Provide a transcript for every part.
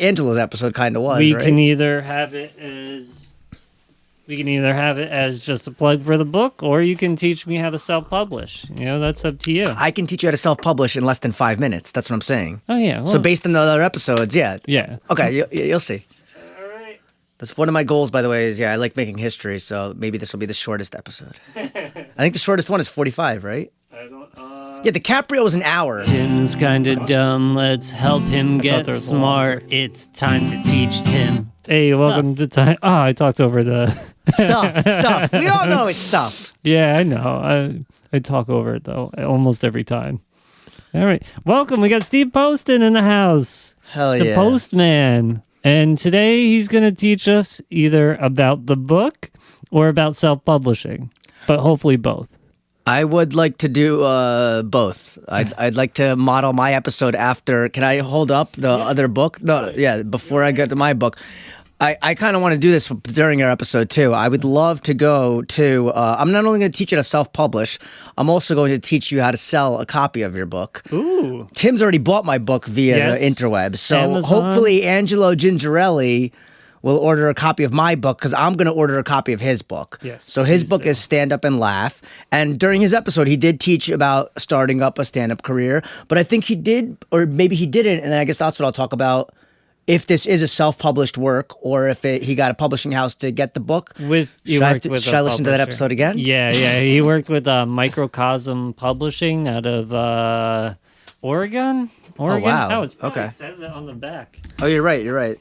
Angela's episode kind of was, we right? can either have it as just a plug for the book, or you can teach me how to self-publish. That's up to you. I can teach you how to self-publish in less than 5 minutes. That's what I'm saying. Oh yeah. So based on the other episodes, yeah. Yeah. Okay, you'll see. All right. That's one of my goals, by the way, is I like making history, so maybe this will be the shortest episode. I think the shortest one is 45, right? I don't. Yeah, DiCaprio was an hour. Tim's kinda dumb. Let's help him get smart. It's time to teach Tim. Hey, welcome to time. Oh, I talked over the Stuff. We all know it's stuff. Yeah, I know. I talk over it though almost every time. All right, welcome. We got Steve Posten in the house. Hell the yeah. Postman. And today he's going to teach us either about the book or about self-publishing, but hopefully both. I would like to do both. I'd like to model my episode after. Can I hold up the other book? No, yeah, before I get to my book. I kind of want to do this during our episode, too. I would love to go to... I'm not only going to teach you how to self-publish, I'm also going to teach you how to sell a copy of your book. Ooh. Tim's already bought my book via the interwebs. So Amazon. Hopefully Angelo Gingerelli will order a copy of my book because I'm going to order a copy of his book. Yes, so his book is Stand Up and Laugh. And during his episode, he did teach about starting up a stand-up career. But I think he did, or maybe he didn't, and I guess that's what I'll talk about, if this is a self-published work or if he got a publishing house to get the book. Should I listen to that episode again? Yeah. He worked with Microcosm Publishing out of Oregon. Oh, wow. Oh, it okay. says it on the back. Oh, you're right.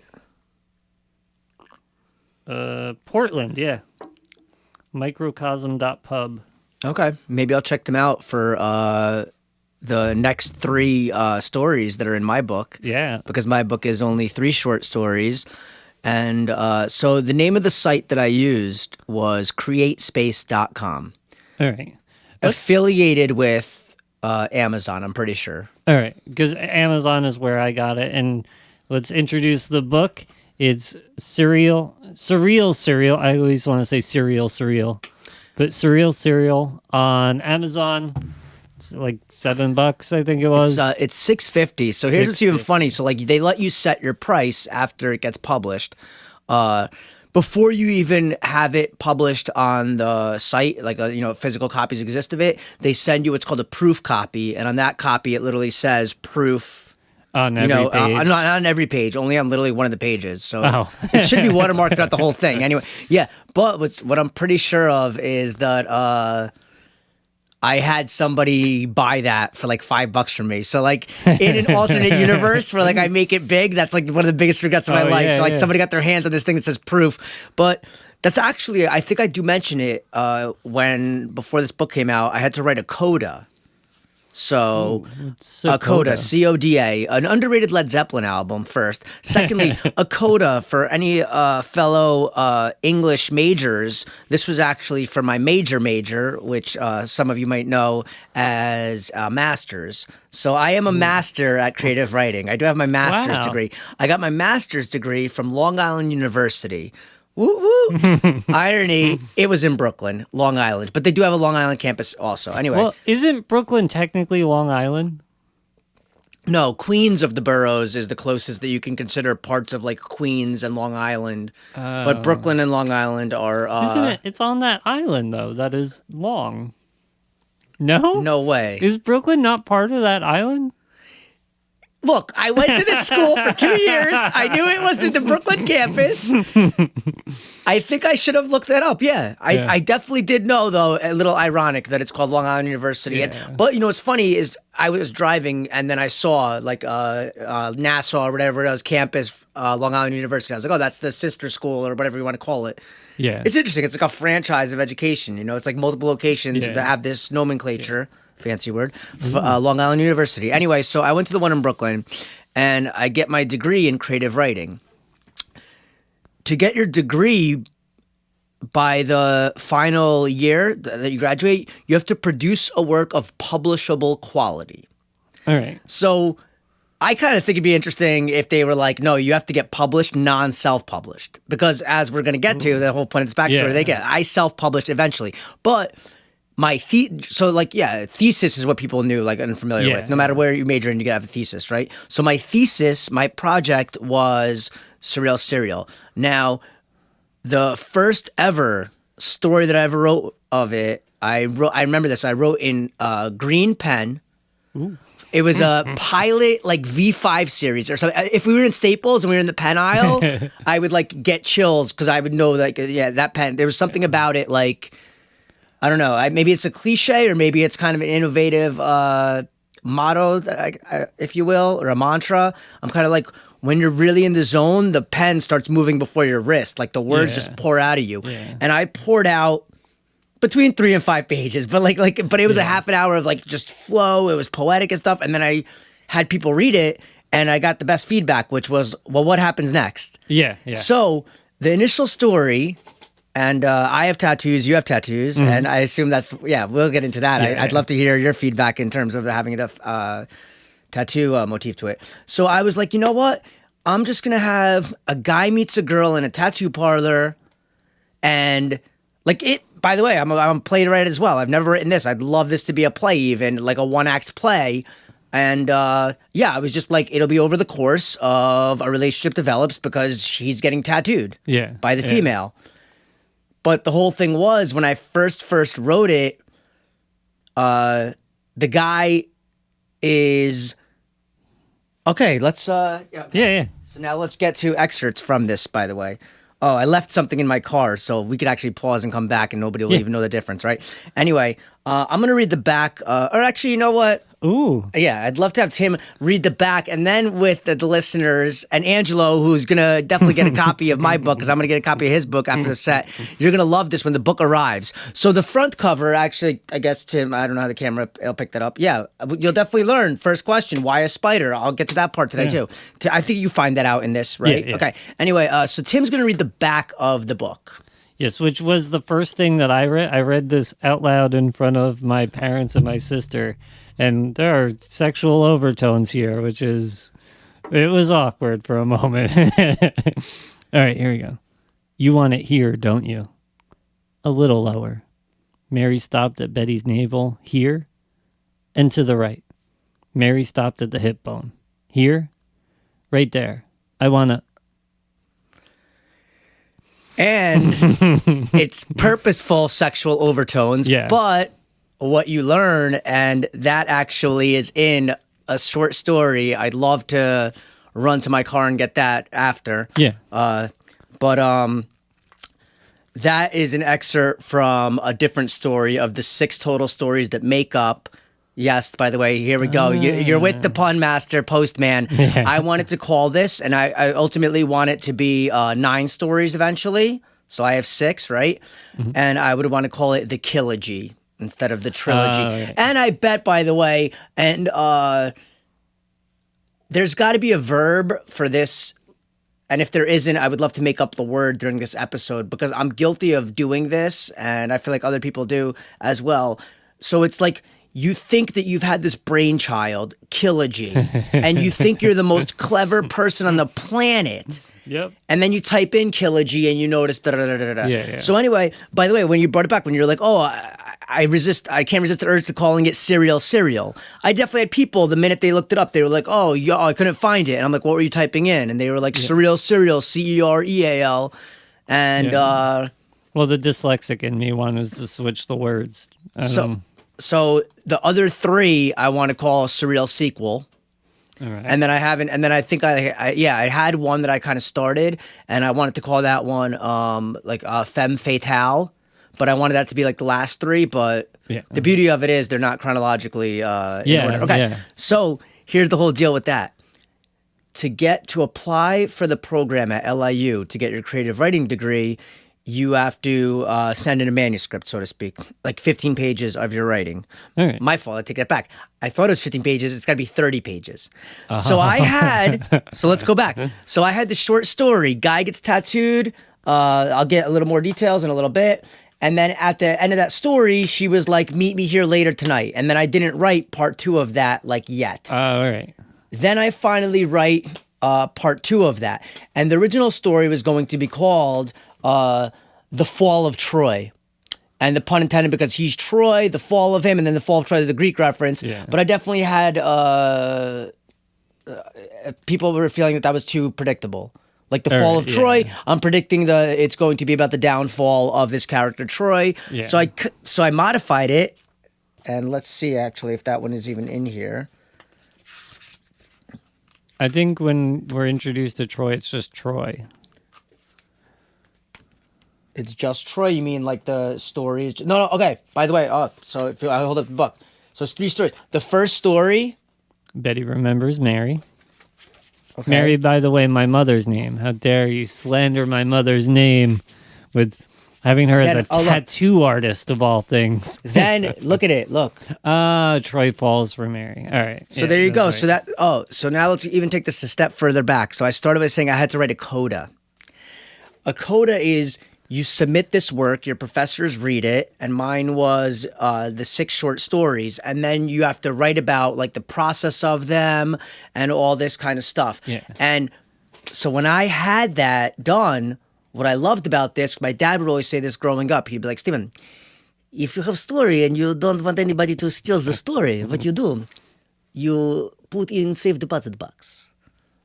Portland, yeah. Microcosm.pub. Okay. Maybe I'll check them out for the next 3 stories that are in my book. Yeah. Because my book is only 3 short stories. And so the name of the site that I used was createspace.com. All right. Affiliated with Amazon, I'm pretty sure. All right. Because Amazon is where I got it. And let's introduce the book. It's surreal. I always want to say surreal. But surreal on Amazon. It's like $7, I think it was. It's $6.50. So here's what's even funny. So like they let you set your price after it gets published. Before you even have it published on the site, like physical copies exist of it, they send you what's called a proof copy, and on that copy it literally says proof. On every page. Not on every page, only on literally one of the pages. So it should be watermarked throughout the whole thing. Anyway, yeah. But what I'm pretty sure of is that I had somebody buy that for like $5 from me. So like in an alternate universe where like I make it big, that's like one of the biggest regrets of my life. Yeah, somebody got their hands on this thing that says proof. But that's actually, I think I do mention it before this book came out, I had to write a coda. So a coda, C-O-D-A, an underrated Led Zeppelin album first. Secondly, a coda for any fellow English majors. This was actually for my major, which some of you might know as masters. So I am a master at creative writing. I do have my master's degree. I got my master's degree from Long Island University. Woo woo! Irony, it was in Brooklyn, Long Island, but they do have a Long Island campus also. Anyway, well, isn't Brooklyn technically Long Island? No, Queens of the boroughs is the closest that you can consider parts of like Queens and Long Island. But Brooklyn and Long Island are. Isn't it? It's on that island though. That is long. No, no way. Is Brooklyn not part of that island? Look, I went to this school for 2 years. I knew it was in the Brooklyn campus. I think I should have looked that up. Yeah, I definitely did know, though, a little ironic that it's called Long Island University. Yeah. But, what's funny is I was driving and then I saw like Nassau or whatever it was, campus, Long Island University. I was like, oh, that's the sister school or whatever you want to call it. Yeah. It's interesting. It's like a franchise of education. It's like multiple locations that have this nomenclature. Yeah. Fancy word, Long Island University. Anyway, so I went to the one in Brooklyn, and I get my degree in creative writing. To get your degree by the final year that you graduate, you have to produce a work of publishable quality. All right. So I kind of think it'd be interesting if they were like, no, you have to get published, non-self-published. Because as we're going to get to, the whole point of this backstory, I self-published eventually. But thesis is what people knew, like unfamiliar with. No matter where you major in, you gotta have a thesis, right? So my project was Surreal Serial. Now, the first ever story that I ever wrote of it, I remember this. I wrote in green pen. Ooh. It was a pilot, like V5 series or something. If we were in Staples and we were in the pen aisle, I would like get chills because I would know, like, that pen. There was something about it, like, I don't know. Maybe it's a cliche, or maybe it's kind of an innovative motto, that if you will, or a mantra. I'm kind of like, when you're really in the zone, the pen starts moving before your wrist, like the words just pour out of you. Yeah. And I poured out between 3 and 5 pages, but but it was a half an hour of like just flow. It was poetic and stuff. And then I had people read it, and I got the best feedback, which was, well, what happens next? Yeah. So the initial story, and I have tattoos, you have tattoos, and I assume we'll get into that. I'd love to hear your feedback in terms of having the tattoo motif to it. So I was like, you know what? I'm just going to have a guy meets a girl in a tattoo parlor, and like it. By the way, I'm a playwright as well. I've never written this. I'd love this to be a play, even like a 1-act play. And I was just like, it'll be over the course of a relationship develops because he's getting tattooed by the female. But the whole thing was, when I first wrote it, the guy is okay. Let's So now let's get to excerpts from this. By the way. Oh, I left something in my car, so we could actually pause and come back, and nobody will even know the difference, right? Anyway, I'm going to read the back. Or actually, you know what? Ooh. Yeah, I'd love to have Tim read the back, and then with the listeners, and Angelo, who's going to definitely get a copy of my book, because I'm going to get a copy of his book after the set. You're going to love this when the book arrives. So the front cover, actually, I guess, Tim, I don't know how the camera will pick that up. Yeah, you'll definitely learn. First question, why a spider? I'll get to that part today, too. I think you find that out in this, right? Yeah. Okay. Anyway, so Tim's going to read the back of the book. Yes, which was the first thing that I read. I read this out loud in front of my parents and my sister, and there are sexual overtones here, it was awkward for a moment. All right, here we go. You want it here, don't you? A little lower. Mary stopped at Betty's navel, here, and to the right. Mary stopped at the hip bone. Here, right there. I want to... And it's purposeful sexual overtones, but what you learn, and that actually is in a short story. I'd love to run to my car and get that after. Yeah. But that is an excerpt from a different story of the 6 total stories that make up. Yes, by the way, here we go. You're with the pun master, Postman. Yeah. I wanted to call this, and I ultimately want it to be 9 stories eventually. So I have 6, right? Mm-hmm. And I would want to call it the Kilogy instead of the trilogy. Right. And I bet, by the way, and there's got to be a verb for this. And if there isn't, I would love to make up the word during this episode, because I'm guilty of doing this, and I feel like other people do as well. So it's like, you think that you've had this brainchild, Kilogy, and you think you're the most clever person on the planet. Yep. And then you type in Kilogy and you notice da-da-da-da-da. Yeah. So anyway, by the way, when you brought it back, when you're like, oh, I can't resist the urge to calling it Serial. I definitely had people, the minute they looked it up, they were like, oh, I couldn't find it. And I'm like, what were you typing in? And they were like, Surreal, Cereal. And, well, the dyslexic in me wanted to switch the words. So the other 3 I want to call Surreal Sequel. All right. And then I haven't, and then I think I had one that I kind of started, and I wanted to call that one Femme Fatale, but I wanted that to be like the last 3, but the beauty of it is they're not chronologically in order. Okay, so here's the whole deal with that. To apply for the program at LIU to get your creative writing degree, you have to send in a manuscript, so to speak, like 15 pages of your writing. All right. My fault, I take that back. I thought it was 15 pages. It's got to be 30 pages. So I had, so let's go back. So I had the short story, guy gets tattooed. I'll get a little more details in a little bit. And then at the end of that story, she was like, meet me here later tonight. And then I didn't write part 2 of that yet. All right. Then I finally write part 2 of that. And the original story was going to be called The Fall of Troy. and the pun intended because he's Troy, the fall of him, and then the fall of Troy, the Greek reference. Yeah. But I definitely had people were feeling that was too predictable. Like the fall of Troy, I'm predicting it's going to be about the downfall of this character Troy. Yeah. So I modified it, and let's see actually if that one is even in here. I think when we're introduced to Troy, it's just Troy. It's just Troy. You mean like the stories? No. Okay. By the way, so if I hold up the book, so it's 3 stories. The first story, Betty remembers Mary. okay. Mary, by the way, my mother's name. How dare you slander my mother's name with having her as a tattoo artist of all things. Then look at it. Look. Troy falls for Mary. All right. So there you go. Right. So now let's even take this a step further back. So I started by saying I had to write a coda. A coda is you submit this work, your professors read it, and mine was the 6 short stories, and then you have to write about like the process of them and all this kind of stuff. Yeah. And so when I had that done, what I loved about this, my dad would always say this growing up. He'd be like, Steven, if you have a story and you don't want anybody to steal the story, what you do, you put in safe deposit box.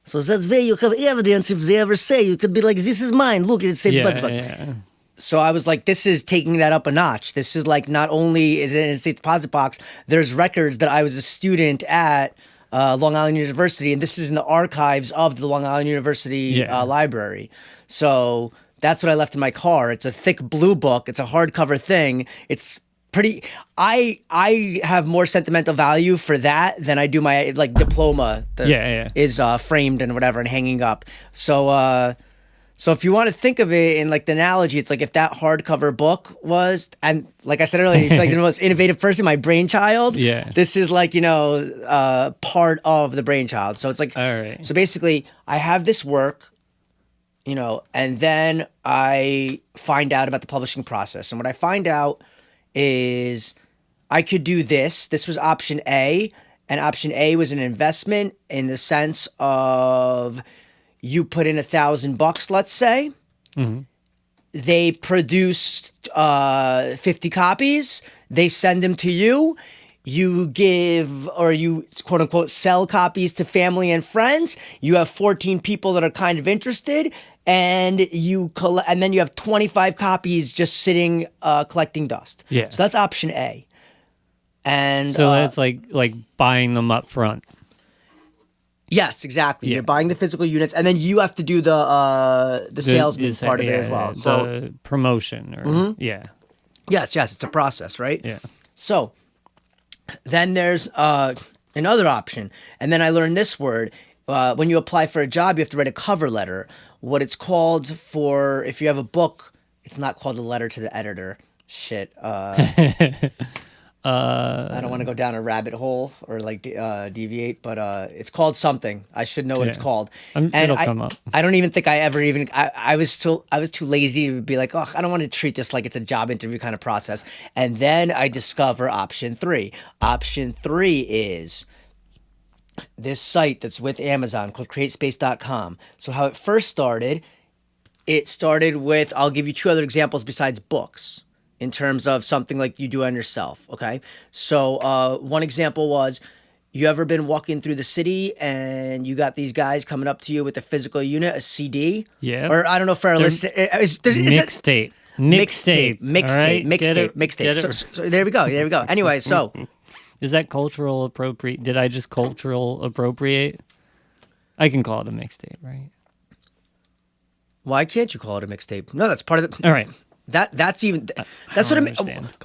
So that way you have evidence if they ever say, you could be like, this is mine, look, it's safe deposit box. Yeah. So I was like, this is taking that up a notch. This is like, not only is it in a safe deposit box, there's records that I was a student at Long Island University, and this is in the archives of the Long Island University library. So that's what I left in my car. It's a thick blue book. It's a hardcover thing. It's pretty. I have more sentimental value for that than I do my like diploma that is framed and whatever and hanging up. So if you want to think of it in like the analogy, it's like if that hardcover book was, and like I said earlier, you feel like the most innovative person, my brainchild. Yeah. This is like, part of the brainchild. So it's like, all right. So basically I have this work, and then I find out about the publishing process. And what I find out is I could do this. This was option A, and option A was an investment in the sense of you put in $1,000, let's say. Mm-hmm. They produce 50 copies. They send them to you. You give, or you quote unquote sell copies to family and friends. You have 14 people that are kind of interested, and and then you have 25 copies just sitting collecting dust. Yeah. So that's option A. And so that's like buying them up front. Yes, exactly. Yeah. You're buying the physical units, and then you have to do the salesman part of it as well. So the promotion, or yes, it's a process, right? Yeah. So then there's another option, and then I learned this word. When you apply for a job, you have to write a cover letter. What it's called for, if you have a book, it's not called a letter to the editor. Shit. I don't want to go down a rabbit hole or like deviate, but it's called something. I should know what it's called. It'll come up. I don't even think I ever even. I was too lazy to be like, oh, I don't want to treat this like it's a job interview kind of process. And then I discover option 3. Option 3 is this site that's with Amazon called CreateSpace.com. So how it first started, with, I'll give you 2 other examples besides books in terms of something like you do on yourself, okay? So one example was, you ever been walking through the city and you got these guys coming up to you with a physical unit, a CD? Yeah. Or I don't know if our listeners... Mixtape. Mixtape. So there we go. Anyway, so... Is that cultural appropriate? Did I just cultural appropriate? I can call it a mixtape, right? Why can't you call it a mixtape? No, that's part of the... All right. That's what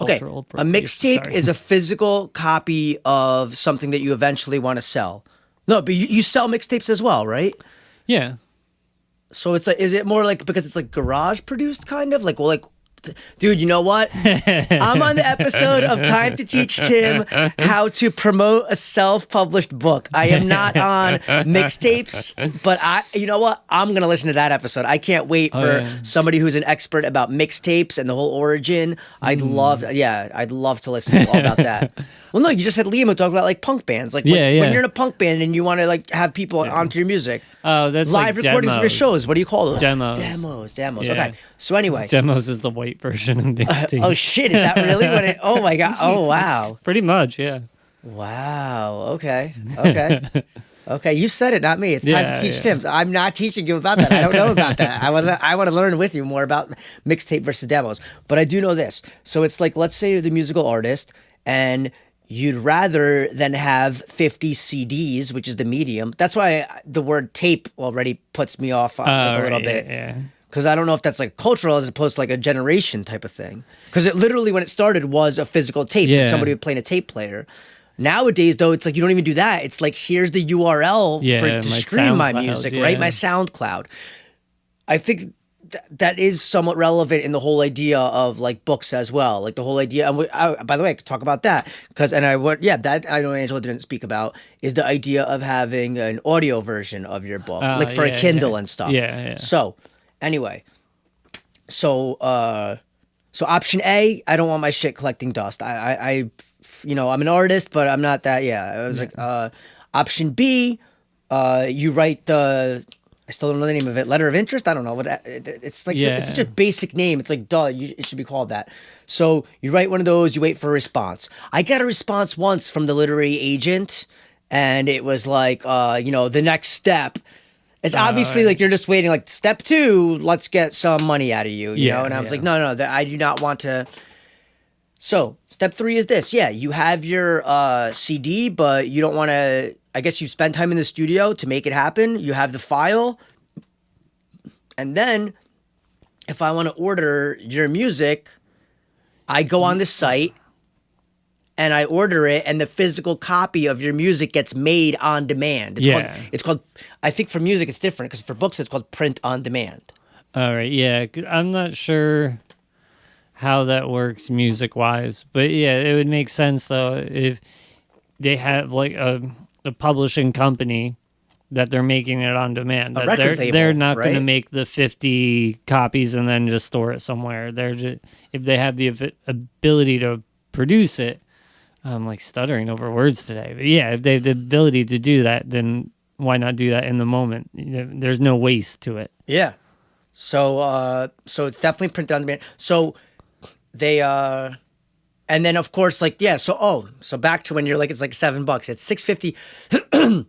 okay. A mixtape is a physical copy of something that you eventually want to sell. No, but you sell mixtapes as well, right? Yeah. So it's like, is it more like because it's like garage produced kind of like, well, like, dude, you know what? I'm on the episode of Time to Teach Tim how to promote a self-published book. I am not on mixtapes, but you know what? I'm going to listen to that episode. I can't wait for somebody who's an expert about mixtapes and the whole origin. I'd love to listen to all about that. Well, no, you just had Liam who talked about like punk bands. Like when you're in a punk band and you want to like have people onto your music. Oh, that's live like recordings demos. of your shows. What do you call them? Demos. Demos. Yeah. Okay. So anyway. Demos is the white mixtape version of mixtape. Oh shit! Is that really what it? Oh my god! Oh wow! Pretty much, yeah. Wow. Okay. Okay. Okay. You said it, not me. It's time to teach Tim. I'm not teaching you about that. I don't know about that. I want to learn with you more about mixtape versus demos. But I do know this. So it's like, let's say you're the musical artist and you'd rather than have 50 CDs, which is the medium. That's why the word tape already puts me off like a little bit. Yeah. Because I don't know if that's like cultural as opposed to like a generation type of thing. Because it literally, when it started, was a physical tape. Yeah. Somebody would play in a tape player. Nowadays, though, it's like you don't even do that. It's like, here's the URL to stream my music, right? My SoundCloud. I think that is somewhat relevant in the whole idea of like books as well. Like the whole idea, and by the way, I could talk about that that I know Angela didn't speak about, is the idea of having an audio version of your book, like for a Kindle and stuff. Yeah. So anyway, so option A, I don't want my shit collecting dust. I I'm an artist, but I'm not that. Yeah, I was like, option B, you write I still don't know the name of it. Letter of interest? I don't know what it's like. It's such a basic name. It's like, duh, it should be called that. So you write one of those, you wait for a response. I got a response once from the literary agent, and it was like, the next step. It's obviously like you're just waiting, like step 2, let's get some money out of you, you know? And I was like, no, I do not want to. So step 3 is this. Yeah, you have your CD, but you don't want to, I guess you spend time in the studio to make it happen. You have the file. And then if I want to order your music, I go on the site and I order it, and the physical copy of your music gets made on demand. It's called, I think for music it's different, because for books it's called print on demand. All right, yeah. I'm not sure how that works music wise, but yeah, it would make sense though if they have like a publishing company that they're making it on demand. A record label, they're not right? going to make the 50 copies and then just store it somewhere. They're just, if they have the ability to produce it. I'm like stuttering over words today, but yeah, if they have the ability to do that, then why not do that in the moment? There's no waste to it. Yeah. So it's definitely print on demand. So they and then of course, like, so back to when you're like, it's like $7, it's $6.50.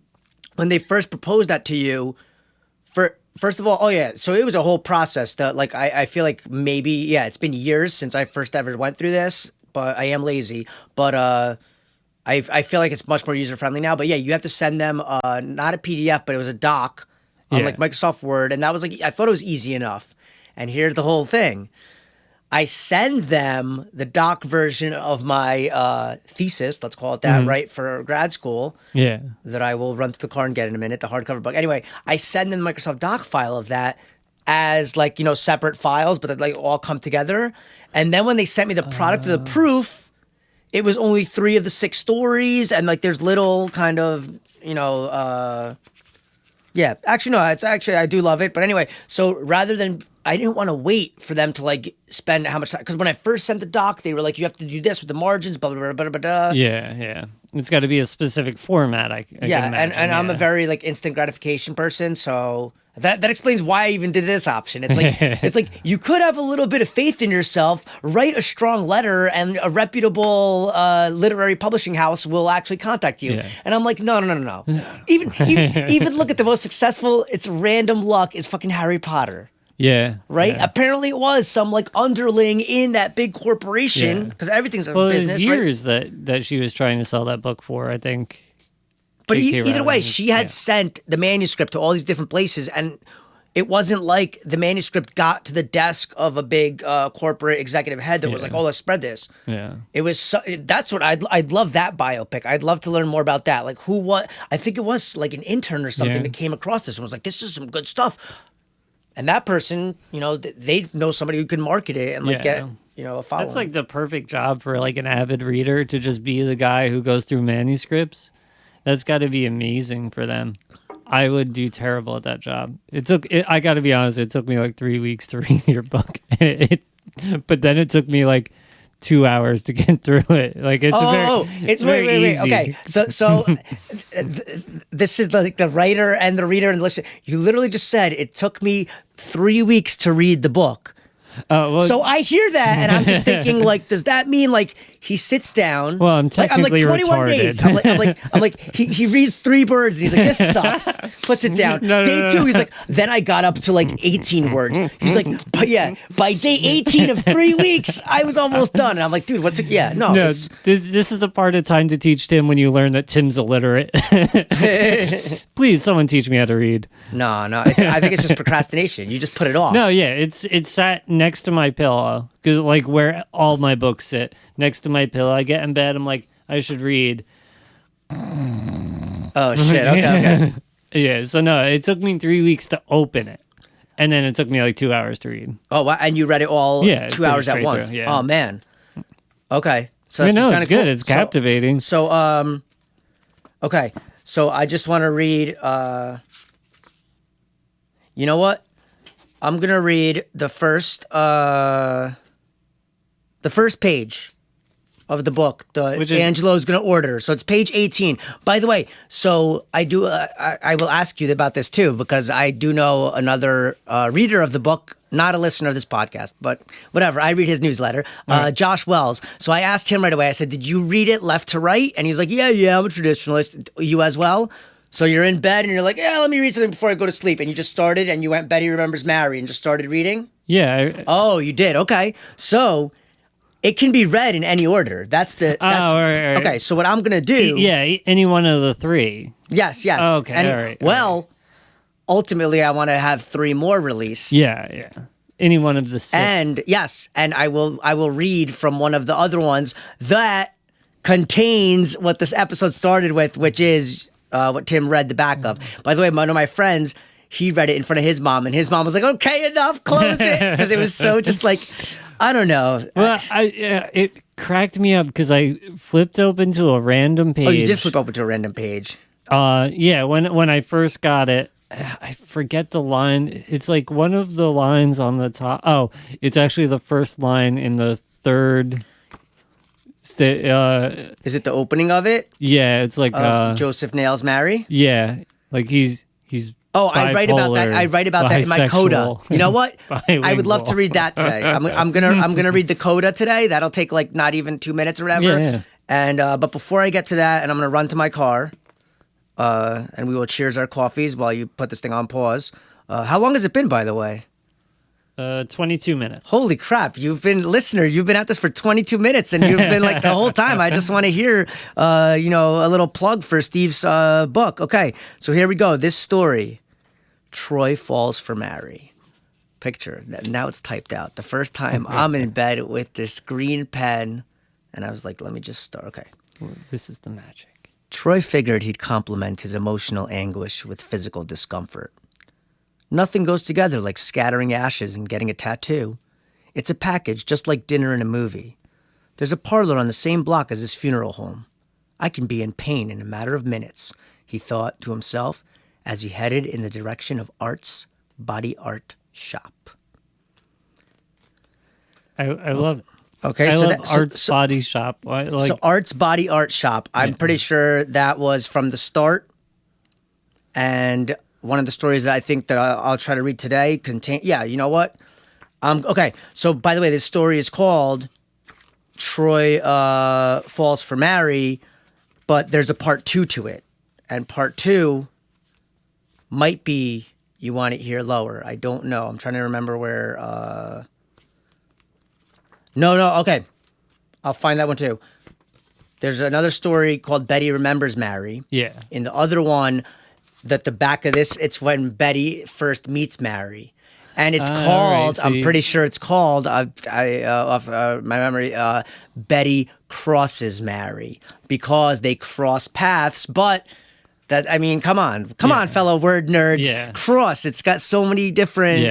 When they first proposed that to you, first of all, so it was a whole process that, like, I feel like maybe, it's been years since I first ever went through this, but I am lazy. But I feel like it's much more user friendly now. But yeah, you have to send them not a PDF, but it was a doc on like Microsoft Word, and that was like, I thought it was easy enough. And here's the whole thing. I send them the doc version of my thesis, let's call it that, right, for grad school. Yeah. That I will run to the car and get in a minute, the hardcover book. Anyway, I send them the Microsoft Doc file of that as like, separate files, but they like all come together. And then when they sent me the product of the proof, it was only 3 of the 6 stories, and like there's little kind of, actually no, it's actually, I do love it. But anyway, so rather than, I didn't want to wait for them to like spend how much time, because when I first sent the doc, they were like, you have to do this with the margins, blah blah blah blah blah. Yeah. It's got to be a specific format. I can imagine, and I'm a very like instant gratification person, so that explains why I even did this option. It's like it's like you could have a little bit of faith in yourself, write a strong letter, and a reputable literary publishing house will actually contact you. Yeah. And I'm like, no. Even look at the most successful. It's random luck. Is fucking Harry Potter. Yeah. Right? Yeah. Apparently it was some like underling in that big corporation, because everything's a business. It was years that she was trying to sell that book for, I think. But either way, she had sent the manuscript to all these different places, and it wasn't like the manuscript got to the desk of a big corporate executive head that was like, oh, let's spread this. Yeah. It was, that's what I'd love that biopic. I'd love to learn more about that. Like I think it was like an intern or something that came across this and was like, this is some good stuff. And that person, they know somebody who can market it and like get, a following. That's like the perfect job for like an avid reader, to just be the guy who goes through manuscripts. That's got to be amazing for them. I would do terrible at that job. I got to be honest, it took me like 3 weeks to read your book. But then it took me like 2 hours to get through it. Like it's very easy. Okay, so this is like the writer and the reader and the listener. You literally just said it took me 3 weeks to read the book. Well, So I hear that, and I'm just thinking, like, does that mean like he sits down? Well, I'm like, technically 21 retarded. days. I'm like, he reads 3 words, and he's like, this sucks. Puts it down. No, Day 2, he's like, then I got up to like 18 words. He's like, but yeah, by day 18 of 3 weeks, I was almost done. And I'm like, dude, what's it? Yeah, no. No, this is the part of time to teach Tim when you learn that Tim's illiterate. Please, someone teach me how to read. No. I think it's just procrastination. You just put it off. No, yeah, it's sat next to my pillow because like where all my books sit next to my pillow. I get in bed, I'm like, I should read. Oh shit. Okay. Yeah. So no, it took me 3 weeks to open it, and then it took me like 2 hours to read. Oh, wow. And you read it all 2 hours at once. Through, yeah. Oh man. Okay. So I that's know, kind it's of cool. good. It's captivating. So okay. So I just want to read. You know what? I'm gonna read the first page of the book. Angelo's gonna order. So it's page 18. By the way, so I do. I will ask you about this too because I do know another reader of the book. Not a listener of this podcast, but whatever. I read his newsletter, right. Josh Wells. So I asked him right away. I said, "Did you read it left to right?" And he's like, "Yeah, I'm a traditionalist. You as well." So you're in bed and you're like, "Yeah, let me read something before I go to sleep." And you just started and you went Betty Remembers Mary and just started reading? Yeah. Oh, you did. Okay. So it can be read in any order. That's right. Okay, so what I'm going to do. Any one of the 3. Yes. Oh, okay. All right. Well, ultimately I want to have 3 more released. Yeah. Any one of the 6. And yes, and I will read from one of the other ones that contains what this episode started with, which is what Tim read the back of. By the way, one of my friends, he read it in front of his mom, and his mom was like, "Okay, enough, close it," because it was so just like, I don't know. Well, it cracked me up because I flipped open to a random page. Oh, you did flip open to a random page. Yeah. When I first got it, I forget the line. It's like one of the lines on the top. Oh, it's actually the first line in the 3rd. Is it the opening of it? Yeah, it's like Joseph Nails Mary. Yeah, like he's. Oh, I write about that. I write about that in my coda. You know what? I would love to read that today. I'm gonna read the coda today. That'll take like not even 2 minutes or whatever. Yeah. And but before I get to that, and I'm gonna run to my car, and we will cheers our coffees while you put this thing on pause. How long has it been, by the way? 22 minutes. Holy crap. You've been at this for 22 minutes and you've been like the whole time. I just want to hear, a little plug for Steve's book. Okay. So here we go. This story, Troy Falls for Mary. Picture. Now it's typed out. The first time I'm in bed with this green pen and I was like, let me just start. Okay. This is the magic. Troy figured he'd complement his emotional anguish with physical discomfort. Nothing goes together like scattering ashes and getting a tattoo. It's a package just like dinner and a movie. There's a parlor on the same block as his funeral home. I can be in pain in a matter of minutes, he thought to himself as he headed in the direction of Art's Body Art Shop. I love it. Okay, I love Art's Body Shop. So Art's Body Art Shop. I'm pretty sure that was from the start. And one of the stories that I think that I'll try to read today yeah, you know what? Okay, so by the way, this story is called Troy Falls for Mary, but there's a part 2 to it. And part 2 might be You Want It Here Lower. I don't know. I'm trying to remember where... No, okay. I'll find that one too. There's another story called Betty Remembers Mary. Yeah. In the other one... that the back of this, it's when Betty first meets Mary. And it's called, right, I'm pretty sure it's called, off my memory, Betty Crosses Mary. Because they cross paths, but come on, fellow word nerds. Yeah. Cross, it's got so many different,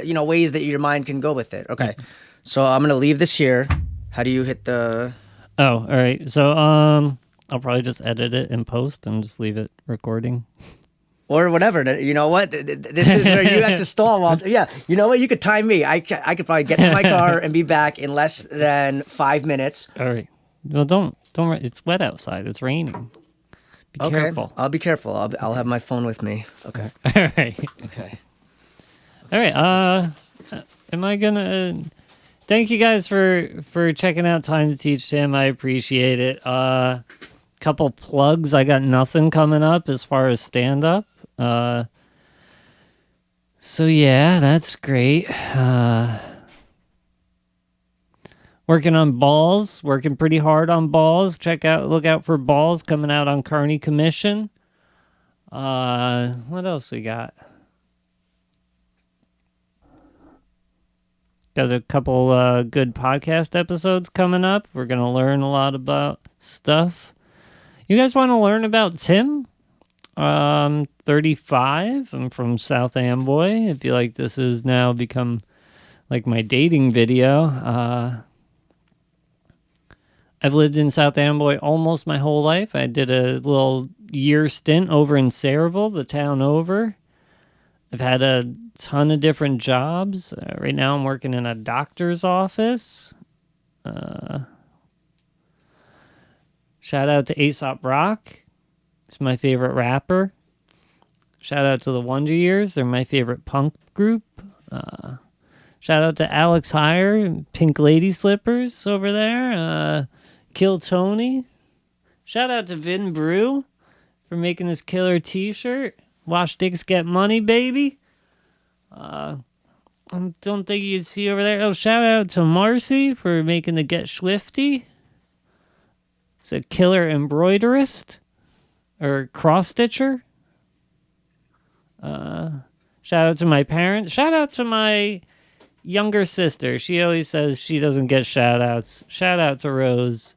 ways that your mind can go with it. Okay, so I'm going to leave this here. How do you hit the... Oh, all right. So I'll probably just edit it in post and just leave it recording. Or whatever. You know what? This is where you have to stall. Yeah. You know what? You could time me. I could probably get to my car and be back in less than 5 minutes. All right. Well, don't. It's wet outside. It's raining. Be careful. I'll be careful. I'll have my phone with me. Okay. All right. Okay. All right. am I gonna? Thank you guys for checking out Time to Teach Tim. I appreciate it. Couple plugs. I got nothing coming up as far as stand up. So yeah, that's great. Working on balls. Working pretty hard on balls. Look out for balls coming out on Carney Commission. What else we got? Got a couple good podcast episodes coming up. We're going to learn a lot about stuff. You guys want to learn about Tim? 35. I'm from South Amboy. I feel like this has now become like my dating video. I've lived in South Amboy almost my whole life. I did a little year stint over in Sayreville, the town over. I've had a ton of different jobs. Right now I'm working in a doctor's office. Shout out to Aesop Rock. It's my favorite rapper. Shout out to the Wonder Years. They're my favorite punk group. Shout out to Alex Heyer and Pink Lady Slippers over there. Kill Tony. Shout out to Vin Brew for making this killer t-shirt. Wash dicks, get money, baby. I don't think you can see over there. Oh, shout out to Marcy for making the Get Swifty. It's a killer embroiderist or cross-stitcher. Shout out to my parents. Shout out to my younger sister. She always says she doesn't get shout-outs. Shout out to Rose.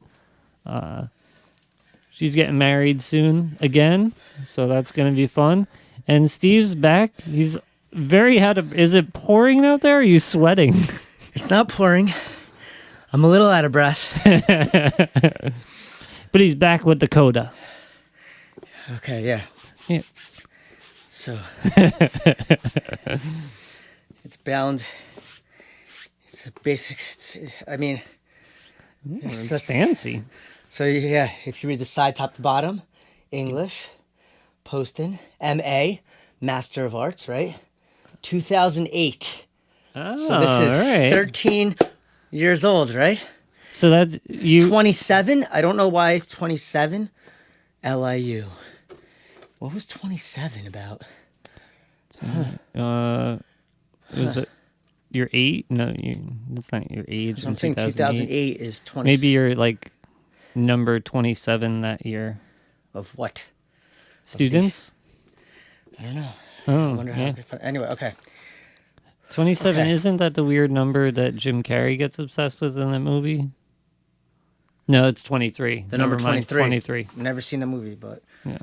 She's getting married soon again, so that's going to be fun. And Steve's back. He's very is it pouring out there? Or are you sweating? It's not pouring. I'm a little out of breath. But he's back with the coda. Okay, yeah. Yeah. So it's bound. It's a basic. It's fancy. So yeah, if you read the side top to bottom, English, Posten, M.A., Master of Arts, right? 2008. Oh, so this is right. 13 years old, right? So that's you. 27. I don't know why 27. LIU. What was 27 about? Was it your 8? No, that's not your age. I'm saying 2008 is 20. Maybe you're like number 27 that year. Of what? Students? I don't know. Oh, I wonder how. Anyway, okay. 27, okay. Isn't that the weird number that Jim Carrey gets obsessed with in that movie? No, it's 23. The number 23. 23. I've never seen the movie, but... Yeah.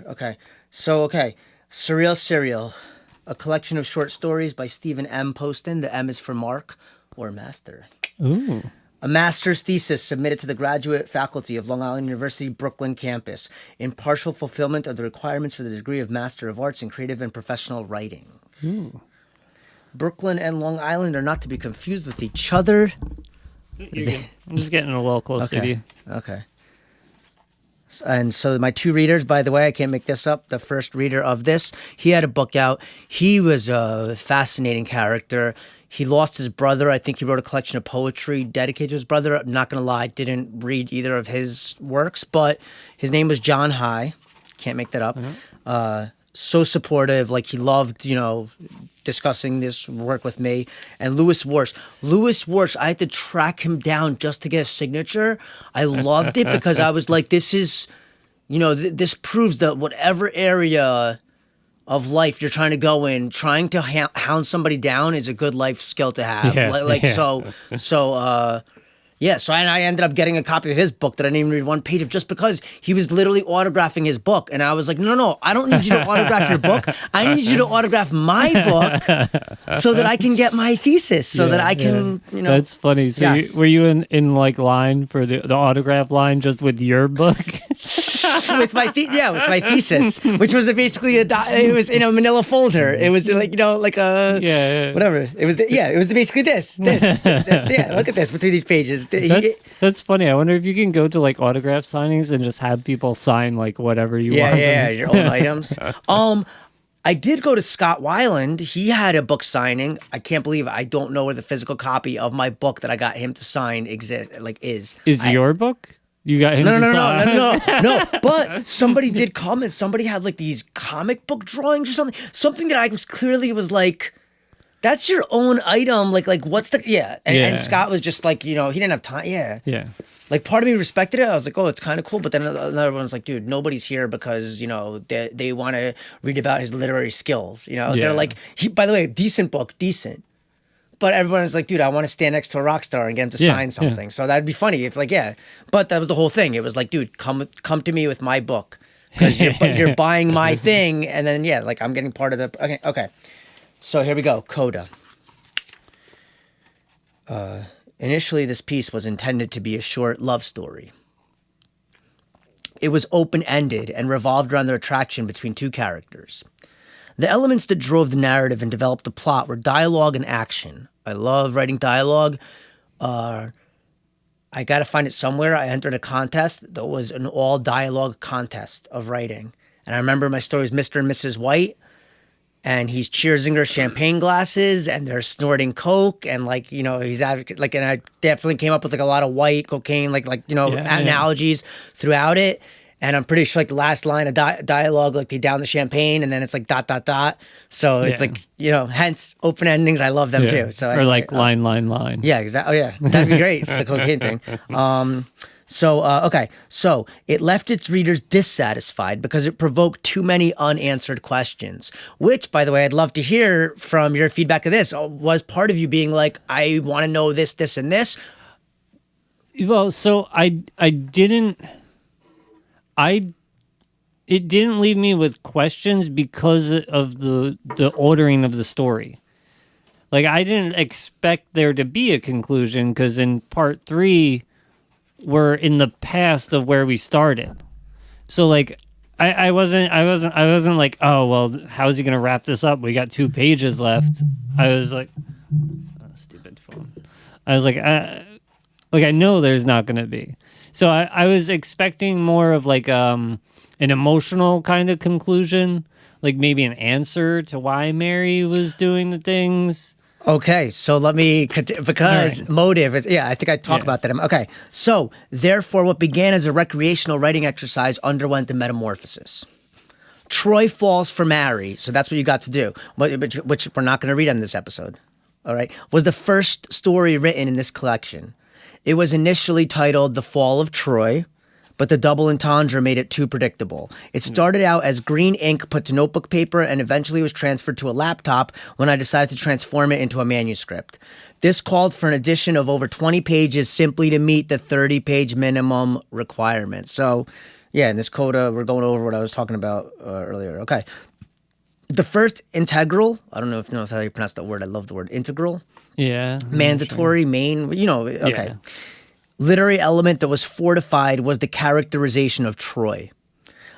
Okay. So, Surreal Serial, a collection of short stories by Stephen M. Posten. The M is for Mark or Master. Ooh. A master's thesis submitted to the graduate faculty of Long Island University Brooklyn campus in partial fulfillment of the requirements for the degree of Master of Arts in Creative and Professional Writing. Ooh. Brooklyn and Long Island are not to be confused with each other. I'm just getting a little closer to you. Okay. And so my two readers, by the way, I can't make this up. The first reader of this, he had a book out. He was a fascinating character. He lost his brother. I think he wrote a collection of poetry dedicated to his brother. I'm not going to lie, didn't read either of his works, but his name was John High. Can't make that up. Mm-hmm. So supportive. Like, he loved, discussing this work with me. And Louis Warsh, I had to track him down just to get a signature. I loved it because I was like, this is, this proves that whatever area of life you're trying to go in, trying to hound somebody down is a good life skill to have. Yeah. So I ended up getting a copy of his book that I didn't even read one page of, just because he was literally autographing his book. And I was like, no, I don't need you to autograph your book. I need you to autograph my book so that I can get my thesis, so that I can, That's funny. So yes. were you in like line for the autograph line just with your book? with my thesis, which was basically it was in a manila folder. It was like, whatever. It was basically this. Yeah, look at this between these pages. That's funny. I wonder if you can go to like autograph signings and just have people sign like whatever you want. Yeah, your own items. I did go to Scott Weiland. He had a book signing. I can't believe I don't know where the physical copy of my book that I got him to sign is. Your book? You got him No, to no, sign? no, no, no. But somebody did comment. Somebody had like these comic book drawings or something. Something that I was clearly was like, that's your own item. Like what's the And Scott was just like, he didn't have time. Yeah. Like part of me respected it. I was like, oh, it's kind of cool. But then another one was like, dude, nobody's here because they want to read about his literary skills. They're like, by the way, decent book, decent. But everyone's like, dude, I want to stand next to a rock star and get him to sign something. So that'd be funny if But that was the whole thing. It was like, dude, come to me with my book because you're buying my thing, and then I'm getting part of the. Okay. So here we go. Coda. Initially, this piece was intended to be a short love story. It was open-ended and revolved around the attraction between two characters. The elements that drove the narrative and developed the plot were dialogue and action. I love writing dialogue. I got to find it somewhere. I entered a contest that was an all-dialogue contest of writing. And I remember my story was Mr. and Mrs. White. And he's cheersing her champagne glasses, and they're snorting coke, and he's and I definitely came up with a lot of white cocaine, analogies throughout it. And I'm pretty sure the last line of dialogue, they down the champagne, and then it's dot. So it's hence open endings. I love them too. So line. Yeah, exactly. Oh yeah, that'd be great. The cocaine thing. So it left its readers dissatisfied because it provoked too many unanswered questions, which, by the way, I'd love to hear from your feedback of this. Was part of you being like, I want to know this, this, and this? Well, so it didn't leave me with questions because of the ordering of the story. I didn't expect there to be a conclusion because in part 3, we're in the past of where we started. So I wasn't like, oh well, how's he gonna wrap this up? We got 2 pages left. I was like, oh, stupid phone. I was like, I know there's not gonna be. So I was expecting more of an emotional kind of conclusion, maybe an answer to why Mary was doing the things. Okay, so let me, because motive is, I think I talk about that. Okay, so therefore what began as a recreational writing exercise underwent a metamorphosis. Troy falls for Mary, so that's what you got to do, which we're not going to read on this episode, all right, was the first story written in this collection. It was initially titled The Fall of Troy, but the double entendre made it too predictable. It started out as green ink put to notebook paper and eventually was transferred to a laptop when I decided to transform it into a manuscript. This called for an addition of over 20 pages simply to meet the 30-page minimum requirement. So, in this coda, we're going over what I was talking about earlier. Okay. The first integral, I don't know if how you pronounce that word. I love the word integral. Yeah. Mandatory, main, okay. Yeah. Literary element that was fortified was the characterization of Troy.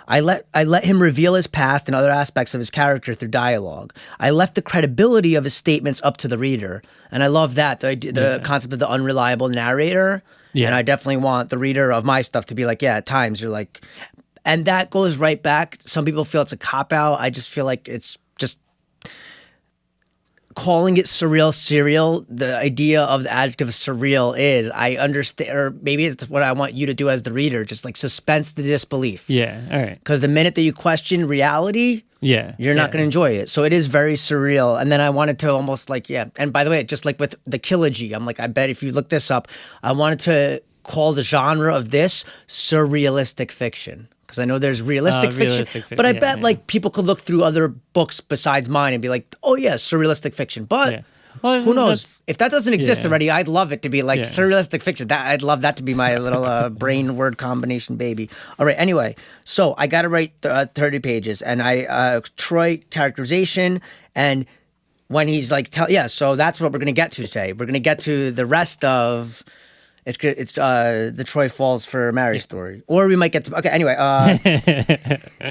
I let him reveal his past and other aspects of his character through dialogue. I left the credibility of his statements up to the reader. And I love that, the concept of the unreliable narrator. Yeah. And I definitely want the reader of my stuff to be like, at times you're like, and that goes right back. Some people feel it's a cop-out. I just feel like it's just calling it surreal serial. The idea of the adjective surreal is, I understand, or maybe it's what I want you to do as the reader, just suspense the disbelief. Yeah, all right. Because the minute that you question reality, you're not going to enjoy it. So it is very surreal. And then I wanted to almost and by the way, just with the Kilogy, I'm like, I bet if you look this up, I wanted to call the genre of this surrealistic fiction. Because I know there's realistic fiction, but I bet people could look through other books besides mine and be like, oh yeah, surrealistic fiction. But who knows? If that doesn't exist already, I'd love it to be surrealistic fiction. I'd love that to be my little brain word combination baby. All right, anyway, so I got to write 30 pages, and Troy characterization, and when he's so that's what we're going to get to today. We're going to get to the rest of... It's the Troy Falls for Mary story. Or we might get to... Okay, anyway.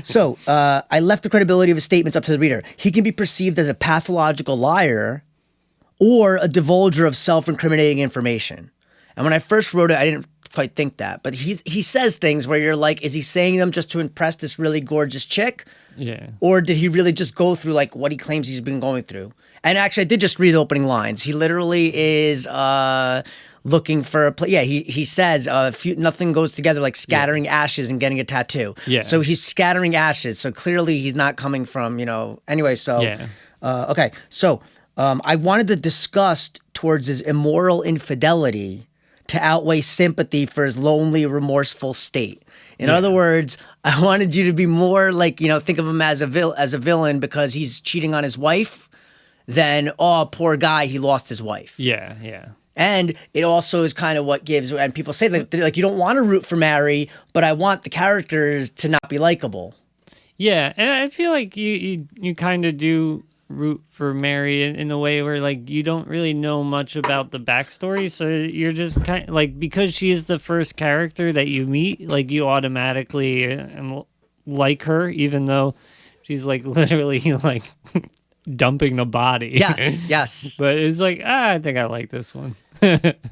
So, I left the credibility of his statements up to the reader. He can be perceived as a pathological liar or a divulger of self-incriminating information. And when I first wrote it, I didn't quite think that. But he says things where you're like, is he saying them just to impress this really gorgeous chick? Yeah. Or did he really just go through like what he claims he's been going through? And actually, I did just read the opening lines. He literally is looking for a place. Yeah, he says nothing goes together like scattering ashes and getting a tattoo. Yeah. So he's scattering ashes. So clearly he's not coming from, anyway. So, Yeah. Okay. So I wanted to discuss towards his immoral infidelity to outweigh sympathy for his lonely, remorseful state. In other words, I wanted you to be more like, think of him as a villain because he's cheating on his wife than, oh, poor guy, he lost his wife. Yeah, yeah. And it also is kind of what gives, and people say that like you don't want to root for Mary, but I want the characters to not be likable. Yeah, and I feel like you kind of do root for Mary in a way where like you don't really know much about the backstory, so you're just kind of like, because she is the first character that you meet, like you automatically like her, even though she's like literally like dumping the body. Yes. But it's like, I think I like this one.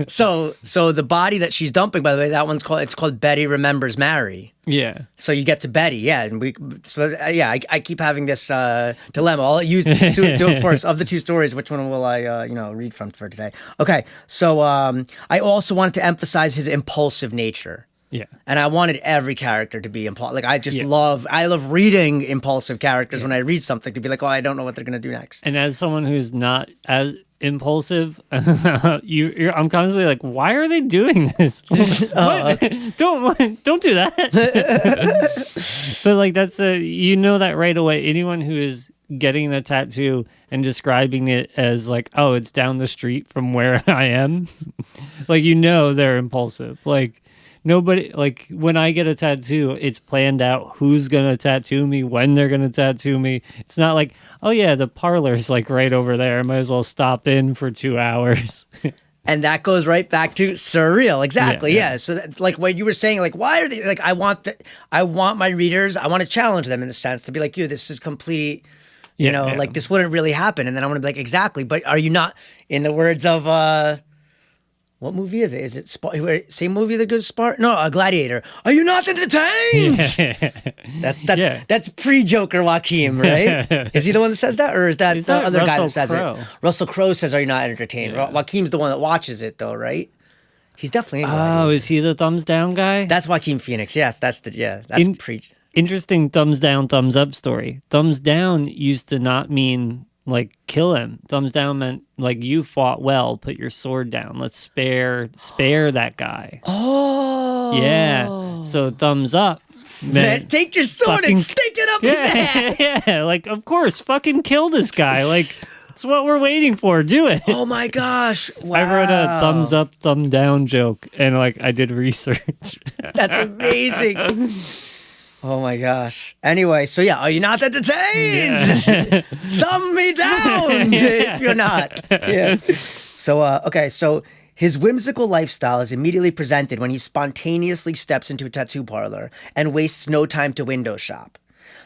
So the body that she's dumping, by the way, it's called Betty Remembers Mary. Yeah. So you get to Betty, yeah, and I keep having this dilemma. I'll use do it first. Of the two stories, which one will I read from for today? Okay, so I also wanted to emphasize his impulsive nature. Yeah. And I wanted every character to be impulsive. Like I love reading impulsive characters when I read something to be like, oh, I don't know what they're gonna do next. And as someone who's not as impulsive, I'm constantly like, why are they doing this? Don't do that. But like that's that right away. Anyone who is getting the tattoo and describing it as like, oh, it's down the street from where I am, like they're impulsive. Like nobody, like when I get a tattoo, it's planned out who's gonna tattoo me, when they're gonna tattoo me. It's not like, oh yeah, the parlor's like right over there, I might as well stop in for 2 hours. And that goes right back to surreal. Exactly. Yeah. So that, like what you were saying, like, why are they like, I want my readers, I want to challenge them in a sense to be like, this is complete, like this wouldn't really happen. And then I want to be like, exactly. But are you not, in the words of, what movie is it? Is it same movie that goes No, Gladiator. Are you not entertained? Yeah. That's pre-Joker Joaquin, right? Is he the one that says that, or is that the other guy that says it? Russell Crowe says, "Are you not entertained?" Yeah. Joaquin's the one that watches it, though, right? He's definitely in Gladiator. Oh, is he the thumbs down guy? That's Joaquin Phoenix. Yes, that's pre. Interesting thumbs down, thumbs up story. Thumbs down used to not mean like kill him. Thumbs down meant like you fought well, put your sword down. Let's spare that guy. Oh. Yeah. So thumbs up meant take your sword and stick it up his ass. Yeah, like of course, fucking kill this guy. Like it's what we're waiting for. Do it. Oh my gosh. Wow. I wrote a thumbs up, thumb down joke and like I did research. That's amazing. Oh my gosh. Anyway, so yeah, are you not entertained? Yeah. Thumb me down if you're not. Yeah. So, okay, so his whimsical lifestyle is immediately presented when he spontaneously steps into a tattoo parlor and wastes no time to window shop.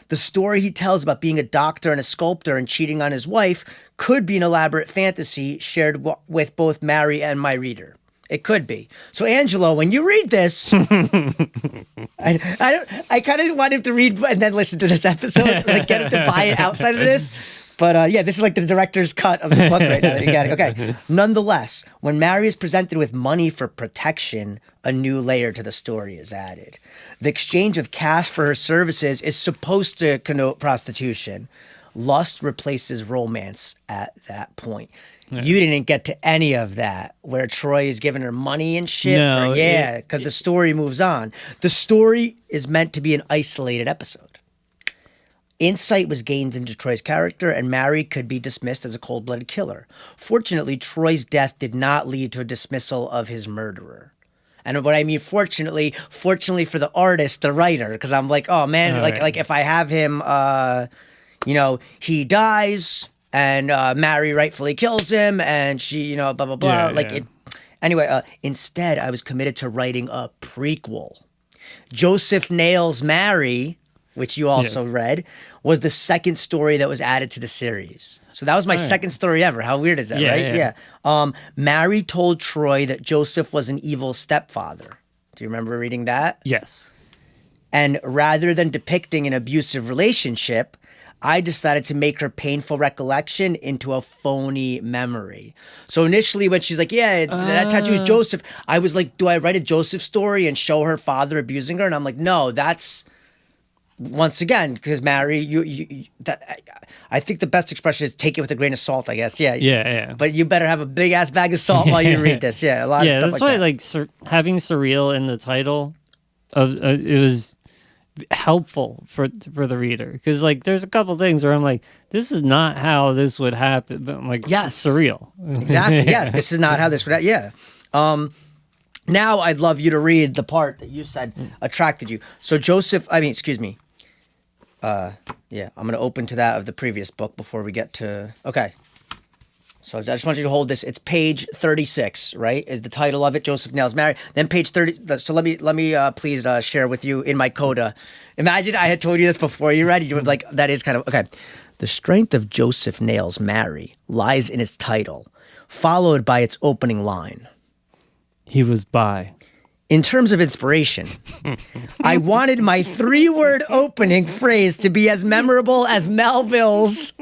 The story he tells about being a doctor and a sculptor and cheating on his wife could be an elaborate fantasy shared with both Mary and my reader. It could be. So, Angelo, when you read this, I kind of want him to read and then listen to this episode, like get him to buy it outside of this. But this is like the director's cut of the book right now that you got it. Okay. Nonetheless, when Mary is presented with money for protection, a new layer to the story is added. The exchange of cash for her services is supposed to connote prostitution. Lust replaces romance at that point. Yeah. You didn't get to any of that where Troy is giving her money and shit. Because the story moves on. The story is meant to be an isolated episode. Insight was gained into Troy's character, and Mary could be dismissed as a cold-blooded killer. Fortunately, Troy's death did not lead to a dismissal of his murderer. And what I mean, fortunately for the artist, the writer, because I'm like, oh man, like if I have him, he dies. And Mary rightfully kills him, and she, blah, blah, blah. Anyway, instead, I was committed to writing a prequel. Joseph Nails' Mary, which you also read, was the second story that was added to the series. So that was my second story ever. How weird is that, right? Yeah. Mary told Troy that Joseph was an evil stepfather. Do you remember reading that? Yes. And rather than depicting an abusive relationship, I decided to make her painful recollection into a phony memory. So initially when she's like, yeah, that tattoo is Joseph, I was like, do I write a Joseph story and show her father abusing her? And I'm like, no, that's, once again, because Mary, I think the best expression is take it with a grain of salt, I guess. Yeah. But you better have a big ass bag of salt while you read this. Yeah, a lot of stuff that's like why that. having surreal in the title of it was helpful for the reader, because like there's a couple things where I'm like, this is not how this would happen, but I'm like, Yes. surreal. Exactly. Yes, this is not how this would. Yeah. Now I'd love you to read the part that you said attracted you. So excuse me. Yeah, I'm gonna open to that of the previous book before we get to. Okay. So I just want you to hold this. It's page 36, right? Is the title of it? Joseph Nails Mary. Then page 30. So let me please share with you in my coda. Imagine I had told you this before you read. You would like, that is kind of okay. The strength of Joseph Nails Mary lies in its title, followed by its opening line. He was bi. In terms of inspiration, I wanted my 3-word opening phrase to be as memorable as Melville's.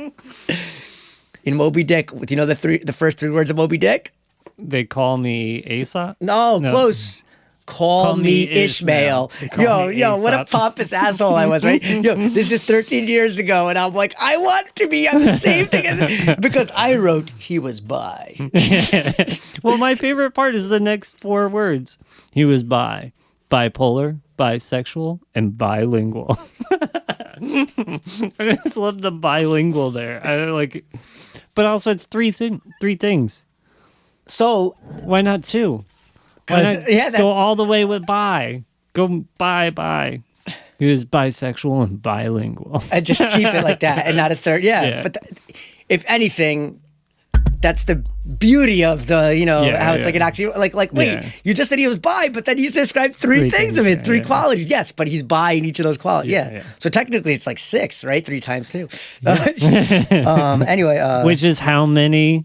In Moby Dick, do you know the first 3 words of Moby Dick? They call me Aesop. No, close. Call me Ishmael. Yo, what a pompous asshole I was, right? Yo, this is 13 years ago, and I'm like, I want to be on the same thing as, because I wrote he was bi. Well, my favorite part is the next 4 words. He was bi, bipolar, bisexual, and bilingual. I just love the bilingual there. I like, but also it's 3 things. So why not 2? Why not go all the way with bi? Go bi. He was bisexual and bilingual. And just keep it like that, and not a third. Yeah. But if anything, that's the beauty of the, how it's like an oxymoron. Like, wait, you just said he was bi, but then you described 3 things of his 3 qualities. Yes, but he's bi in each of those qualities. Yeah. So technically it's like 6, right? 3 times 2. Anyway. Which is how many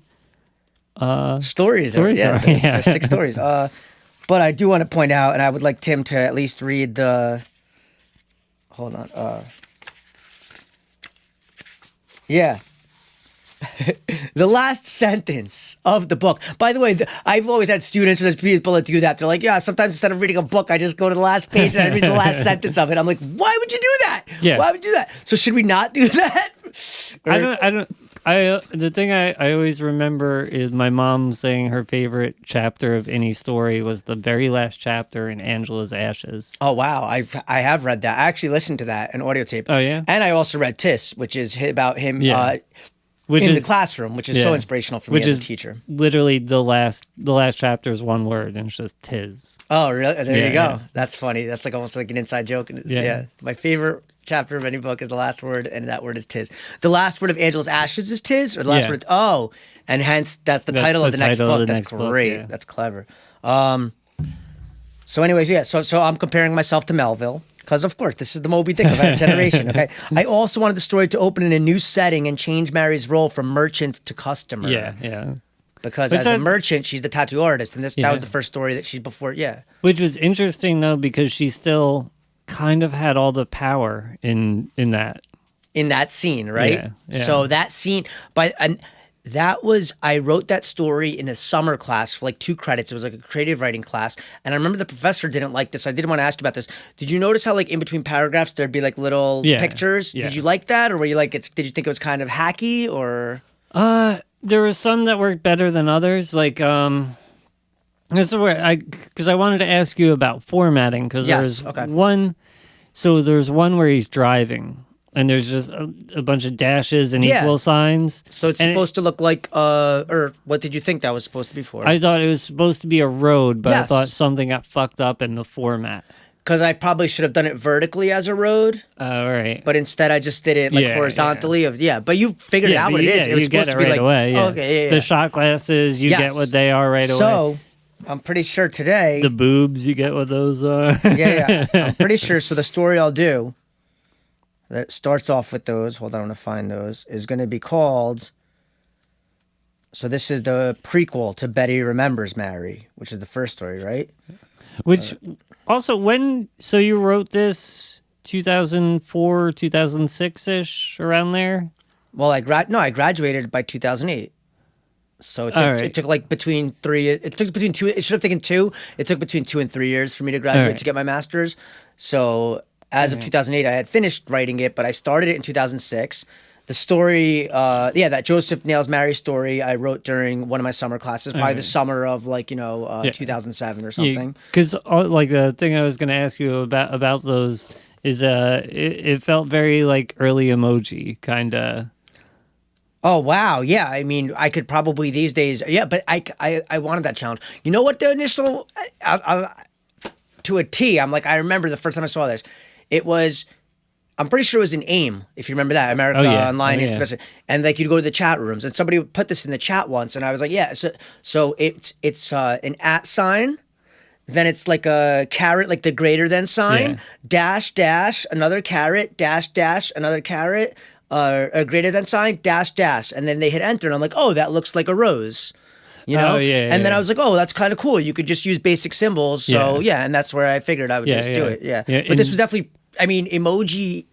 stories there are. Yeah, there's 6 stories. But I do want to point out, and I would like Tim to at least read the, hold on. Yeah. The last sentence of the book. By the way, I've always had students or there's people that do that. They're like, yeah, sometimes instead of reading a book, I just go to the last page and I read the last sentence of it. I'm like, why would you do that? Yeah. Why would you do that? So should we not do that? The thing I always remember is my mom saying her favorite chapter of any story was the very last chapter in Angela's Ashes. Oh, wow. I have read that. I actually listened to that, an audio tape. Oh, yeah? And I also read Tis, which is about him which in is the classroom, which is so inspirational for me as a teacher. Literally the last chapter is 1 word, and it's just "tis." Oh, really? There you go. Yeah. That's funny. That's like almost like an inside joke. Yeah. My favorite chapter of any book is the last word, and that word is "tis." The last word of Angela's Ashes is "tis," or the last word. Oh, and hence that's the title of the next book. That's great. That's clever. So, anyways, yeah. So I'm comparing myself to Melville. Because, of course, this is the Moby Dick of our generation, okay? I also wanted the story to open in a new setting and change Mary's role from merchant to customer. Yeah. Because as a merchant, she's the tattoo artist. And that was the first story that she's before, Which was interesting, though, because she still kind of had all the power in that. In that scene, right? Yeah. So that scene... I wrote that story in a summer class for like 2 credits. It was like a creative writing class. And I remember the professor didn't like this. I didn't want to ask you about this. Did you notice how like in between paragraphs, there'd be like little pictures? Yeah. Did you like that? Or were you like, did you think it was kind of hacky or? There were some that worked better than others. Like, this is where because I wanted to ask you about formatting. Because there's one where he's driving. And there's just a bunch of dashes and equal signs. So it's supposed to look like, or what did you think that was supposed to be for? I thought it was supposed to be a road, but I thought something got fucked up in the format. Because I probably should have done it vertically as a road. All right. But instead I just did it like horizontally. But you figured out what it is. It was supposed to be like, away, oh, okay, The shot glasses, you get what they are right away. So I'm pretty sure today. The boobs, you get what those are. I'm pretty sure. So the story I'll do that starts off with those, hold on, I'm going to find those, is going to be called, so this is the prequel to Betty Remembers Mary, which is the first story, right? Which, also, so you wrote this 2004, 2006-ish, around there. Well, I graduated by 2008. So it took like between 3. It took between 2. It should have taken 2. It took between 2 and 3 years for me to graduate to get my master's. So as of 2008, I had finished writing it, but I started it in 2006. The story, that Joseph nails Mary story, I wrote during one of my summer classes, probably the summer of 2007 or something. Because like the thing I was going to ask you about those is it felt very like early emoji kind of. Oh wow, yeah. I mean, I could probably these days, but I wanted that challenge. You know what the initial to a T. I'm like, I remember the first time I saw this, it was. I'm pretty sure it was in AIM, if you remember that. America Online is the best. And like you'd go to the chat rooms, and somebody would put this in the chat once, and I was like, yeah. So it's an @ sign, then it's like a caret, like the greater than sign, dash dash another caret, dash dash another caret, a greater than sign, dash dash, and then they hit enter, and I'm like, oh, that looks like a rose. You know, and then I was like, "Oh, that's kind of cool. You could just use basic symbols." So and that's where I figured I would just do it. But this was definitely. I mean, emoji.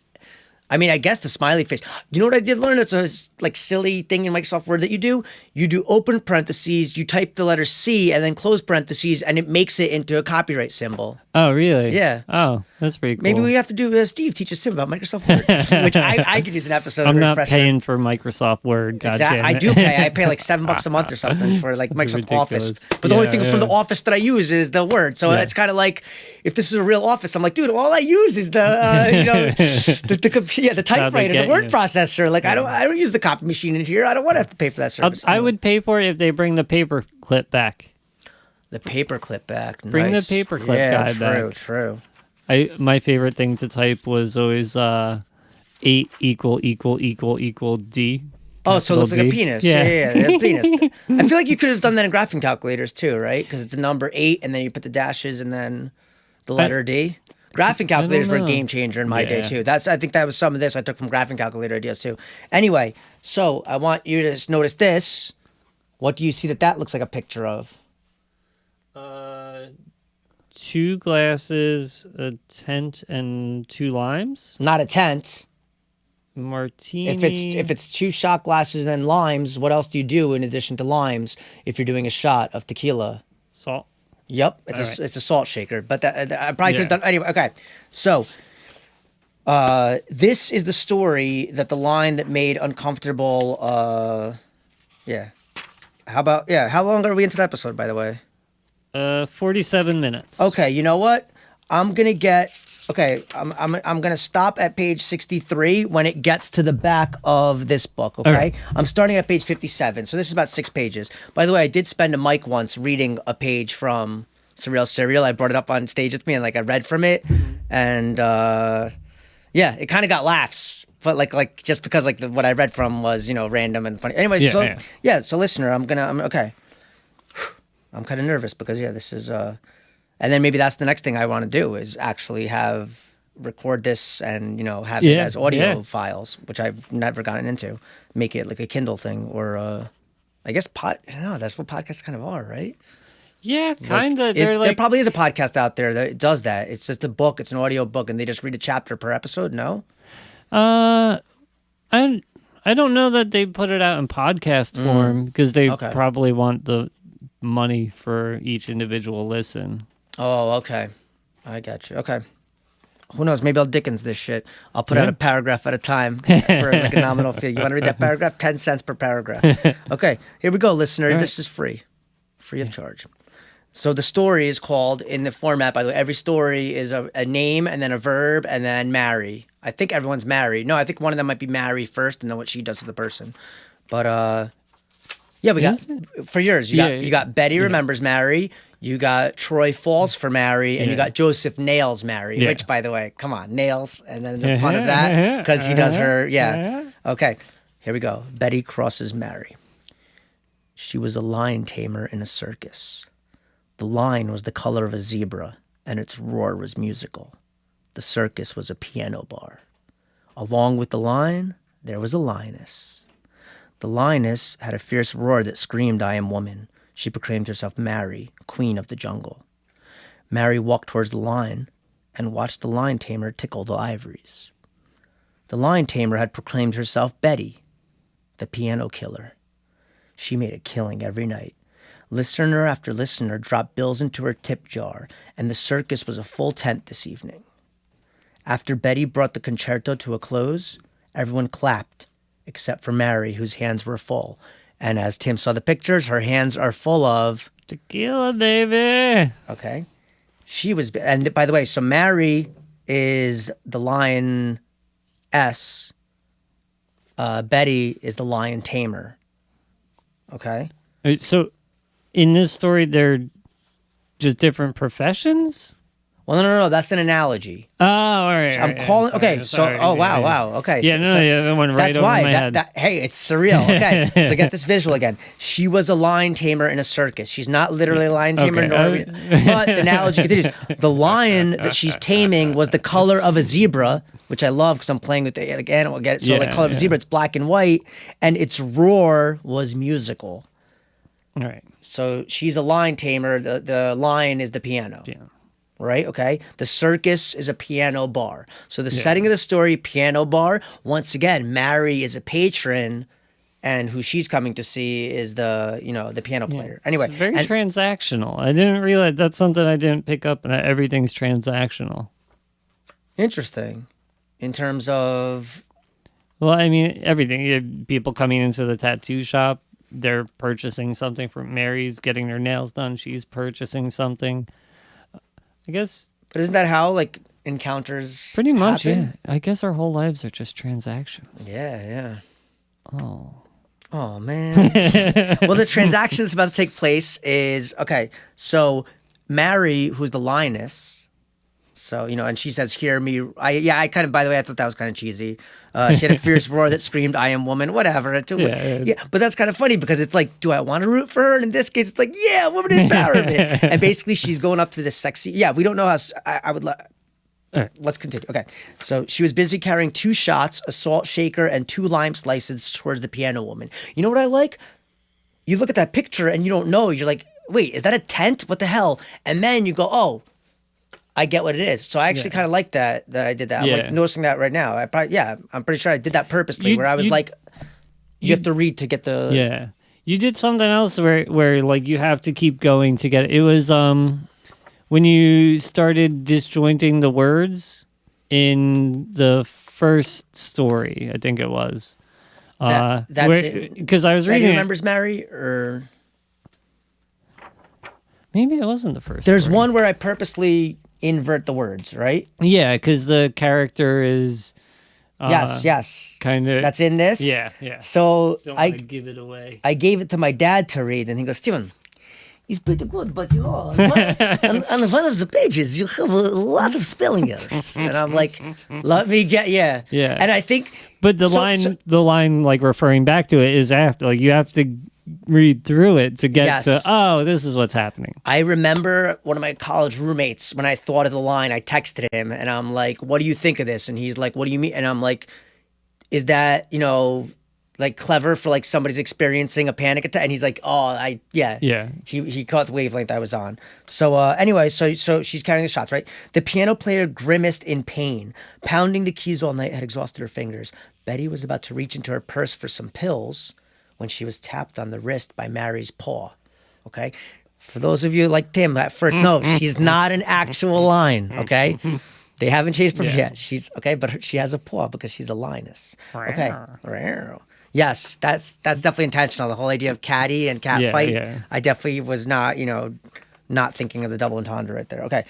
I mean, I guess the smiley face. You know what I did learn? It's a like silly thing in Microsoft Word that you do. You do open parentheses, you type the letter C, and then close parentheses, and it makes it into a copyright symbol. Oh, really? Yeah. Oh, that's pretty cool. Maybe we have to do Steve teaches Tim about Microsoft Word, which I could use an episode. I'm not paying for Microsoft Word. Exactly. I do pay. I pay like $7 a month or something for like Microsoft Office. But the only thing from the Office that I use is the Word. So it's kind of like if this was a real office, I'm like, dude, all I use is the the typewriter, the word processor. Like I don't use the copy machine in here. I don't want to have to pay for that service. I would pay for it if they bring the paper clip back. The paperclip back. Bring the paperclip guy back. True. My favorite thing to type was always 8 equal D. Oh, so it looks like a penis. Yeah, a penis. I feel like you could have done that in graphing calculators too, right? Because it's the number 8, and then you put the dashes, and then the letter D. Graphing calculators were a game changer in my day too. I think that was some of this I took from graphing calculator ideas too. Anyway, so I want you to notice this. What do you see that looks like a picture of? 2 glasses, a tent, and 2 limes. Not a tent. Martini. If it's 2 shot glasses and then limes, what else do you do in addition to limes if you're doing a shot of tequila? Salt. Yep, it's a salt shaker. But I probably could have done anyway. Okay, so this is the story that the line that made uncomfortable. How long are we into the episode, by the way? 47 minutes. Okay, you know what? I'm gonna stop at page 63 when it gets to the back of this book. Okay, right. I'm starting at page 57, so this is about 6 pages. By the way, I did spend a mic once reading a page from Surreal Serial. I brought it up on stage with me, and I read from it, and it kind of got laughs. But like just because what I read from was random and funny. Anyway, so listener, I'm okay. I'm kind of nervous because this is and then maybe that's the next thing I want to do is actually record this and have it as audio files, which I've never gotten into. Make it like a Kindle thing or I guess that's what podcasts kind of are, right? Yeah, kind of. There probably is a podcast out there that does that. It's just a book. It's an audio book, and they just read a chapter per episode. No. I don't know that they put it out in podcast form because they probably want the money for each individual listen. Oh, okay. I got you. Okay. Who knows? Maybe I'll Dickens this shit. I'll put out a paragraph at a time for a nominal fee. You want to read that paragraph? 10 cents per paragraph. Okay. Here we go, listener. Right. This is free of charge. So the story is called, in the format, by the way, every story is a name and then a verb and then marry. I think everyone's married. No, I think one of them might be marry first and then what she does to the person. But, we got, for yours, you got Betty remembers Mary, you got Troy falls for Mary, and you got Joseph nails Mary, which, by the way, come on, nails, and then the fun of that, because he does her, Okay, here we go. Betty crosses Mary. She was a lion tamer in a circus. The lion was the color of a zebra, and its roar was musical. The circus was a piano bar. Along with the lion, there was a lioness. The lioness had a fierce roar that screamed, "I am woman." She proclaimed herself Mary, queen of the jungle. Mary walked towards the lion, and watched the lion tamer tickle the ivories. The lion tamer had proclaimed herself Betty, the piano killer. She made a killing every night. Listener after listener dropped bills into her tip jar, and the circus was a full tent this evening. After Betty brought the concerto to a close, everyone clapped, except for Mary, whose hands were full. And as Tim saw the pictures, her hands are full of... tequila, baby. Okay. She was... And by the way, so Mary is the lioness. Betty is the lion tamer. Okay? So, in this story, they're just different professions? Well, no. That's an analogy. Oh, all right. I'm calling. Okay, so wow. Okay, Yeah, that went right that's over why. my head. Hey, it's surreal. Okay, so get this visual again. She was a lion tamer in a circus. She's not literally a lion tamer, Okay. but the analogy continues. The lion that she's taming was the color of a zebra, which I love because I'm playing with the animal. Get it? So like color of a zebra, it's black and white, and its roar was musical. All right. So she's a lion tamer. The lion is the piano. Yeah. Right? Okay. The circus is a piano bar. So the setting of the story, piano bar. Once again, Mary is a patron, and who she's coming to see is the piano player. Anyway, it's very transactional. I didn't realize that's something I didn't pick up, and everything's transactional. Interesting. In terms of... Well, I mean, everything. You have people coming into the tattoo shop. They're purchasing something from Mary's getting their nails done. She's purchasing something. I guess. But isn't that how, like, encounters pretty much, happen? yeah. I guess our whole lives are just transactions. Yeah. Oh, man. Well, the transaction that's about to take place is... Okay, so Mary, who's the lioness... So, and she says, hear me. I kind of, by the way, I thought that was kind of cheesy. She had a fierce roar that screamed, I am woman, whatever. But that's kind of funny because it's like, do I want to root for her? And in this case, it's like, yeah, woman empowerment. And basically she's going up to this sexy, we don't know how, I would let's continue. Okay. So she was busy carrying 2 shots, a salt shaker, and 2 lime slices towards the piano woman. You know what I like? You look at that picture and you don't know. You're like, wait, is that a tent? What the hell? And then you go, oh, I get what it is. So I actually kind of like that I did that. I'm like noticing that right now. I'm pretty sure I did that purposely where I was like, you have to read to get the... Yeah. You did something else where like you have to keep going to get it. It was when you started disjointing the words in the first story, I think it was. That's it. Because I was reading... remembers Mary or... Maybe it wasn't the first There's story. one where I purposely... invert the words, right? Yeah, because the character is yes kind of that's in this. Yeah. So Don't want to give it away. I gave it to my dad to read, and he goes, Steven, it's pretty good, but on one of the pages you have a lot of spelling errors, and I'm like, let me get and I think, but the line like referring back to it is after, like you have to read through it to get to, this is what's happening. I remember one of my college roommates, when I thought of the line, I texted him and I'm like, what do you think of this? And he's like, what do you mean? And I'm like, is that, like clever for like somebody's experiencing a panic attack? And he's like, he caught the wavelength I was on. So anyway, so she's carrying the shots, right? The piano player grimaced in pain. Pounding the keys all night had exhausted her fingers. Betty was about to reach into her purse for some pills when she was tapped on the wrist by Mary's paw. Okay? For those of you like Tim, at first, no, she's not an actual line, okay? They haven't changed from yet. She's, okay, but she has a paw because she's a lioness. Okay. Yes, that's definitely intentional. The whole idea of catty and cat fight. Yeah. I definitely was not, not thinking of the double entendre right there. Okay.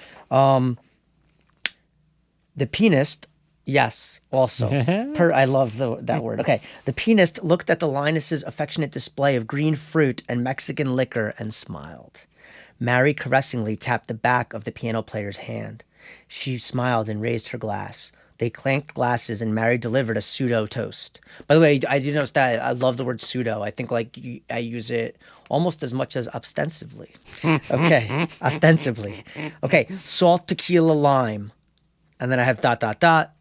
The pianist... Yes, also. I love that word. Okay. The pianist looked at the lioness's affectionate display of green fruit and Mexican liquor and smiled. Mary caressingly tapped the back of the piano player's hand. She smiled and raised her glass. They clanked glasses and Mary delivered a pseudo toast. By the way, I did notice that. I love the word pseudo. I think I use it almost as much as ostensively. Okay. Ostensibly. Okay. Salt, tequila, lime. And then I have ...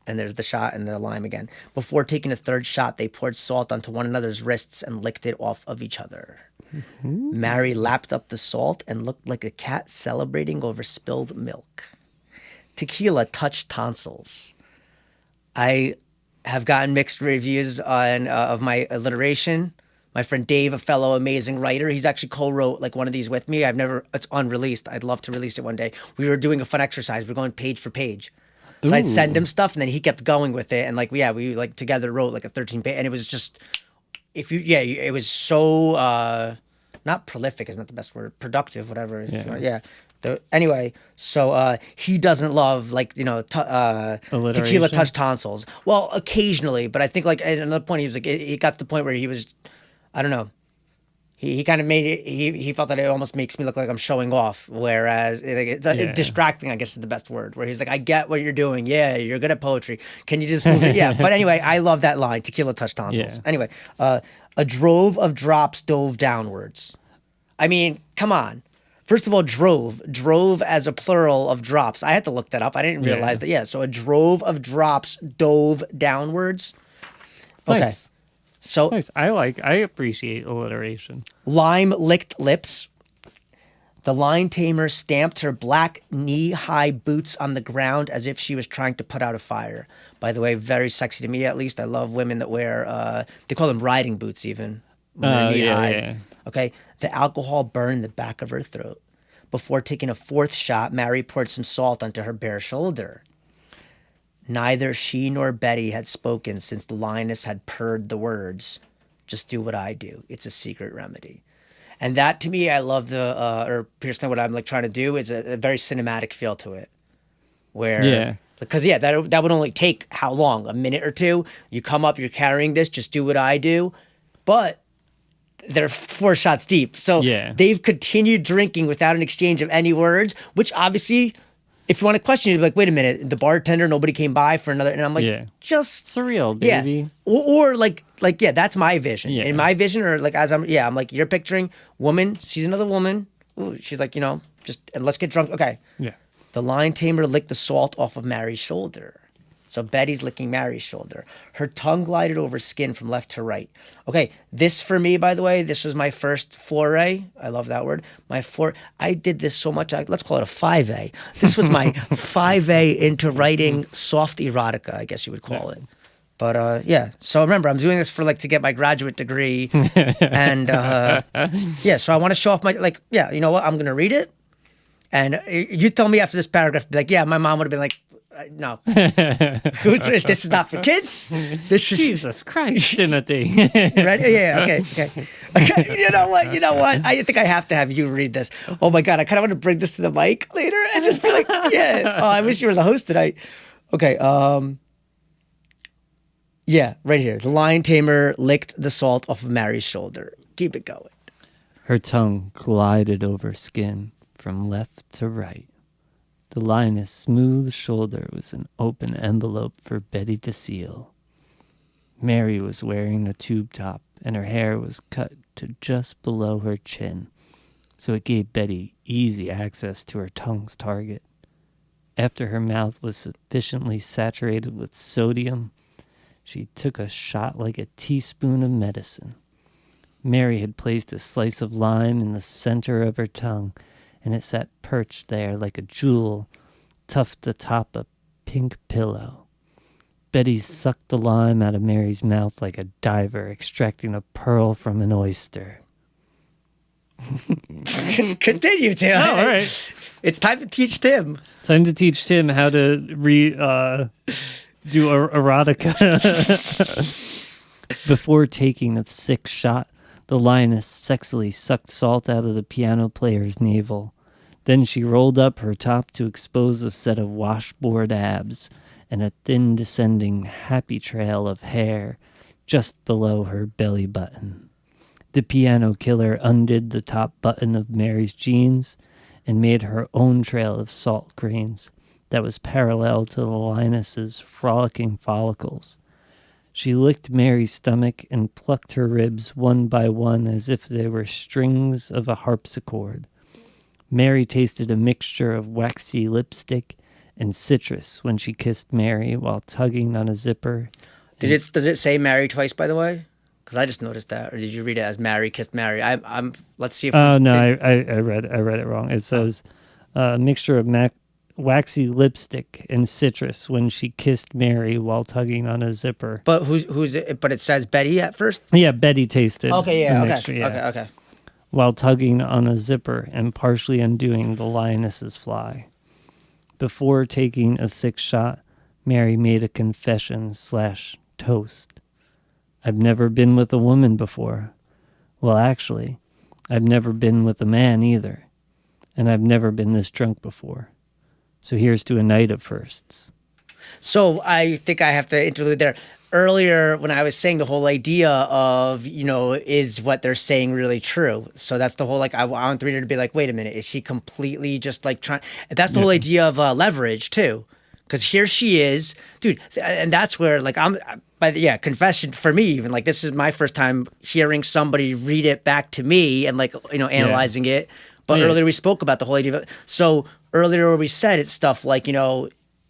and there's the shot and the lime again. Before taking a third shot, they poured salt onto one another's wrists and licked it off of each other. Mary lapped up the salt and looked like a cat celebrating over spilled milk. tequila touched tonsils. I have gotten mixed reviews on of my alliteration. My friend Dave, a fellow amazing writer, he's actually co-wrote like one of these with me. It's unreleased. I'd love to release it one day. We were doing a fun exercise. We're going page for page. So I'd send him stuff, and then he kept going with it, and we like together wrote like a 13-page, and it was just, it was so not prolific is not the best word, productive, whatever. Anyway, so he doesn't love like tequila touched tonsils. Well, occasionally, but I think like at another point he was like he got to the point where he was, I don't know. He kind of made it. He felt that it almost makes me look like I'm showing off, whereas it's distracting. I guess is the best word. Where he's like, "I get what you're doing. Yeah, you're good at poetry. Can you just move it?" Yeah. But anyway, I love that line. Tequila touched tonsils. Yeah. Anyway, a drove of drops dove downwards. I mean, come on. First of all, drove as a plural of drops. I had to look that up. I didn't realize that. Yeah. So a drove of drops dove downwards. Okay. Nice. So nice. I appreciate alliteration. Lime licked lips. The line tamer stamped her black knee-high boots on the ground as if she was trying to put out a fire. By the way, very sexy to me, at least. I love women that wear, they call them riding boots even. When they're knee-high. Yeah. Okay. The alcohol burned the back of her throat. Before taking a fourth shot, Mary poured some salt onto her bare shoulder. Neither she nor Betty had spoken since the lioness had purred the words, "Just do what I do. It's a secret remedy." And that, to me, I love or personally what I'm like trying to do is a very cinematic feel to it. Where, because that would only take how long? A minute or two? You come up, you're carrying this, just do what I do. But they're 4 shots deep. So they've continued drinking without an exchange of any words, which obviously, if you want to question it, like, wait a minute, the bartender, nobody came by for another, and I'm like, just surreal, baby. Yeah. Or like, that's my vision. Yeah. In my vision, or like, I'm like, you're picturing woman, sees another woman. Ooh, she's like, and let's get drunk. Okay. Yeah. The lion tamer licked the salt off of Mary's shoulder. So Betty's licking Mary's shoulder. Her tongue glided over skin from left to right. Okay, this for me, by the way, this was my first foray. I love that word. I did this so much, let's call it a 5A. This was my 5A into writing soft erotica, I guess you would call it. But so remember, I'm doing this for to get my graduate degree. And so I want to show off you know what, I'm going to read it. And you tell me after this paragraph, be like, yeah, my mom would have been like, no. This is not for kids. This is Jesus Christ, Timothy. Right? Yeah, okay. You know what? I think I have to have you read this. Oh my God, I kind of want to bring this to the mic later and just be like, yeah. Oh, I wish you were the host tonight. Okay. Right here. The lion tamer licked the salt off of Mary's shoulder. Keep it going. Her tongue glided over skin from left to right. The lioness' smooth shoulder was an open envelope for Betty to seal. Mary was wearing a tube top, and her hair was cut to just below her chin, so it gave Betty easy access to her tongue's target. After her mouth was sufficiently saturated with sodium, she took a shot like a teaspoon of medicine. Mary had placed a slice of lime in the center of her tongue, and it sat perched there like a jewel tucked atop a pink pillow. Betty sucked the lime out of Mary's mouth like a diver extracting a pearl from an oyster. Continue, Tim. Oh, all right. It's time to teach Tim. Time to teach Tim how to do erotica. Before taking the 6th shot, the lioness sexily sucked salt out of the piano player's navel. Then she rolled up her top to expose a set of washboard abs and a thin descending happy trail of hair just below her belly button. The piano killer undid the top button of Mary's jeans and made her own trail of salt grains that was parallel to the lioness's frolicking follicles. She licked Mary's stomach and plucked her ribs one by one as if they were strings of a harpsichord. Mary tasted a mixture of waxy lipstick and citrus when she kissed Mary while tugging on a zipper. Does it say Mary twice, by the way? Because I just noticed that. Or did you read it as Mary kissed Mary? Let's see if... Oh, no, I read it wrong. It says a mixture of waxy lipstick and citrus when she kissed Mary while tugging on a zipper. But who's it? But it says Betty at first. Yeah, Betty tasted. Okay, yeah, an okay, extra, yeah. okay. While tugging on a zipper and partially undoing the lioness's fly. Before taking a sixth shot, Mary made a confession/toast. I've never been with a woman before. Well, actually, I've never been with a man either. And I've never been this drunk before. So here's to a night of firsts. So I think I have to interlude there. Earlier, when I was saying the whole idea of, is what they're saying really true? So that's the whole, like, I want the reader to be like, wait a minute, is she completely just like trying? That's the whole idea of leverage too. Because here she is, dude. And that's where, like, confession for me, even, like, this is my first time hearing somebody read it back to me and, like, analyzing it. But earlier we spoke about the whole idea of it. So earlier we said it's stuff like,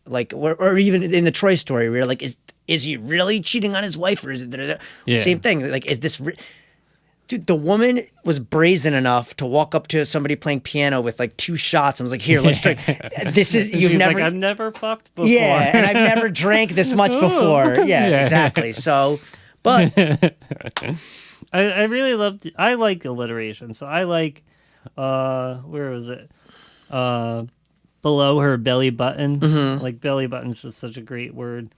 like, or even in the Troy story, where you're like, is he really cheating on his wife, or is it same thing? Like, is this dude? The woman was brazen enough to walk up to somebody playing piano with like 2 shots and was like, "Here, let's drink." This is She's like, I've never fucked before. Yeah, and I've never drank this much before. Yeah, exactly. So, but I really loved. I like alliteration, so I like. Where was it? Below her belly button. Mm-hmm. Like, belly button's just such a great word.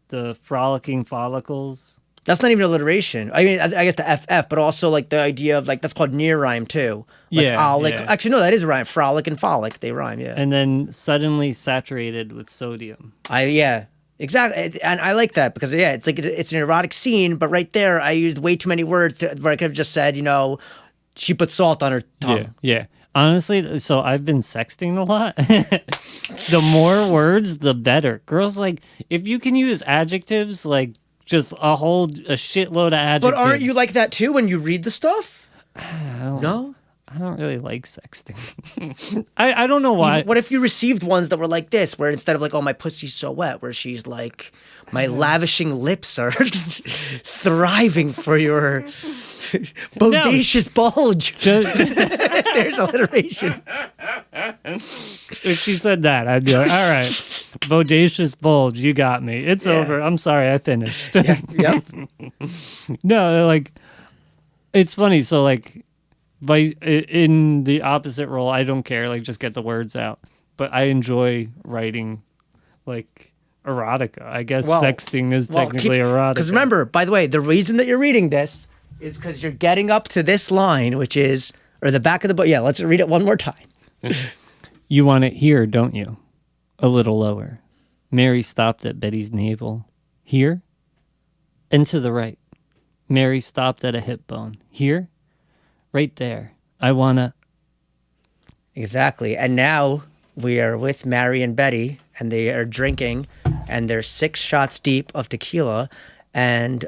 The frolicking follicles. That's not even alliteration. I mean, I guess the FF, but also like the idea of like, that's called near rhyme too. Like, actually, no, that is a rhyme. Frolic and frolic, they rhyme. Yeah. And then suddenly saturated with sodium. Exactly. And I like that because it's like, it's an erotic scene, but right there I used way too many words where I could have just said, she put salt on her tongue. Yeah. Honestly, so I've been sexting a lot. The more words, the better. Girls, like, if you can use adjectives, like, just a shitload of adjectives. But aren't you like that too when you read the stuff? No? I don't really like sexting. I don't know why. What if you received ones that were like this, where instead of like, oh, my pussy's so wet, where she's like, my lavishing lips are thriving for your bodacious bulge. There's alliteration. If she said that, I'd be like, all right, bodacious bulge, you got me. It's over. I'm sorry, I finished. Yep. No, like, it's funny. So, like, in the opposite role, I don't care. Like, just get the words out. But I enjoy writing, like, erotica. I guess sexting is technically erotica. Because remember, by the way, the reason that you're reading this is because you're getting up to this line, which is, or the back of the book. Yeah, let's read it one more time. You want it here, don't you? A little lower. Mary stopped at Betty's navel. Here? And to the right. Mary stopped at a hip bone. Here? Right there. I wanna... Exactly. And now we are with Mary and Betty, and they are drinking, and they're 6 shots deep of tequila, and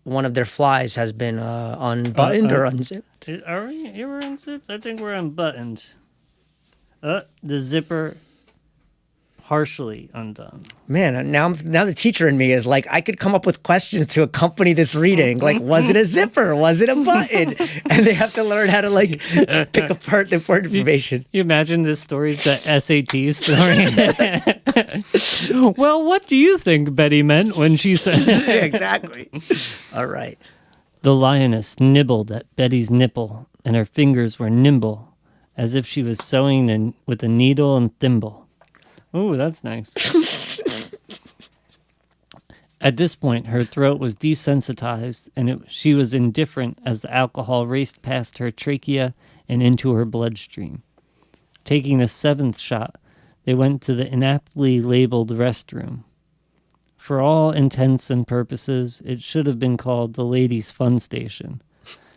one of their flies has been unbuttoned or unzipped. Are we? You were unzipped? I think we're unbuttoned. The zipper partially undone. Man, now the teacher in me is like, I could come up with questions to accompany this reading. Like, was it a zipper? Was it a button? And they have to learn how to, like, pick apart the important information. You imagine this story's the SAT story. Well, what do you think Betty meant when she said... Yeah, exactly. All right. The lioness nibbled at Betty's nipple, and her fingers were nimble, as if she was sewing with a needle and thimble. Ooh, that's nice. At this point, her throat was desensitized, and she was indifferent as the alcohol raced past her trachea and into her bloodstream. Taking a 7th shot, they went to the inaptly labeled restroom. For all intents and purposes, it should have been called the ladies' fun station.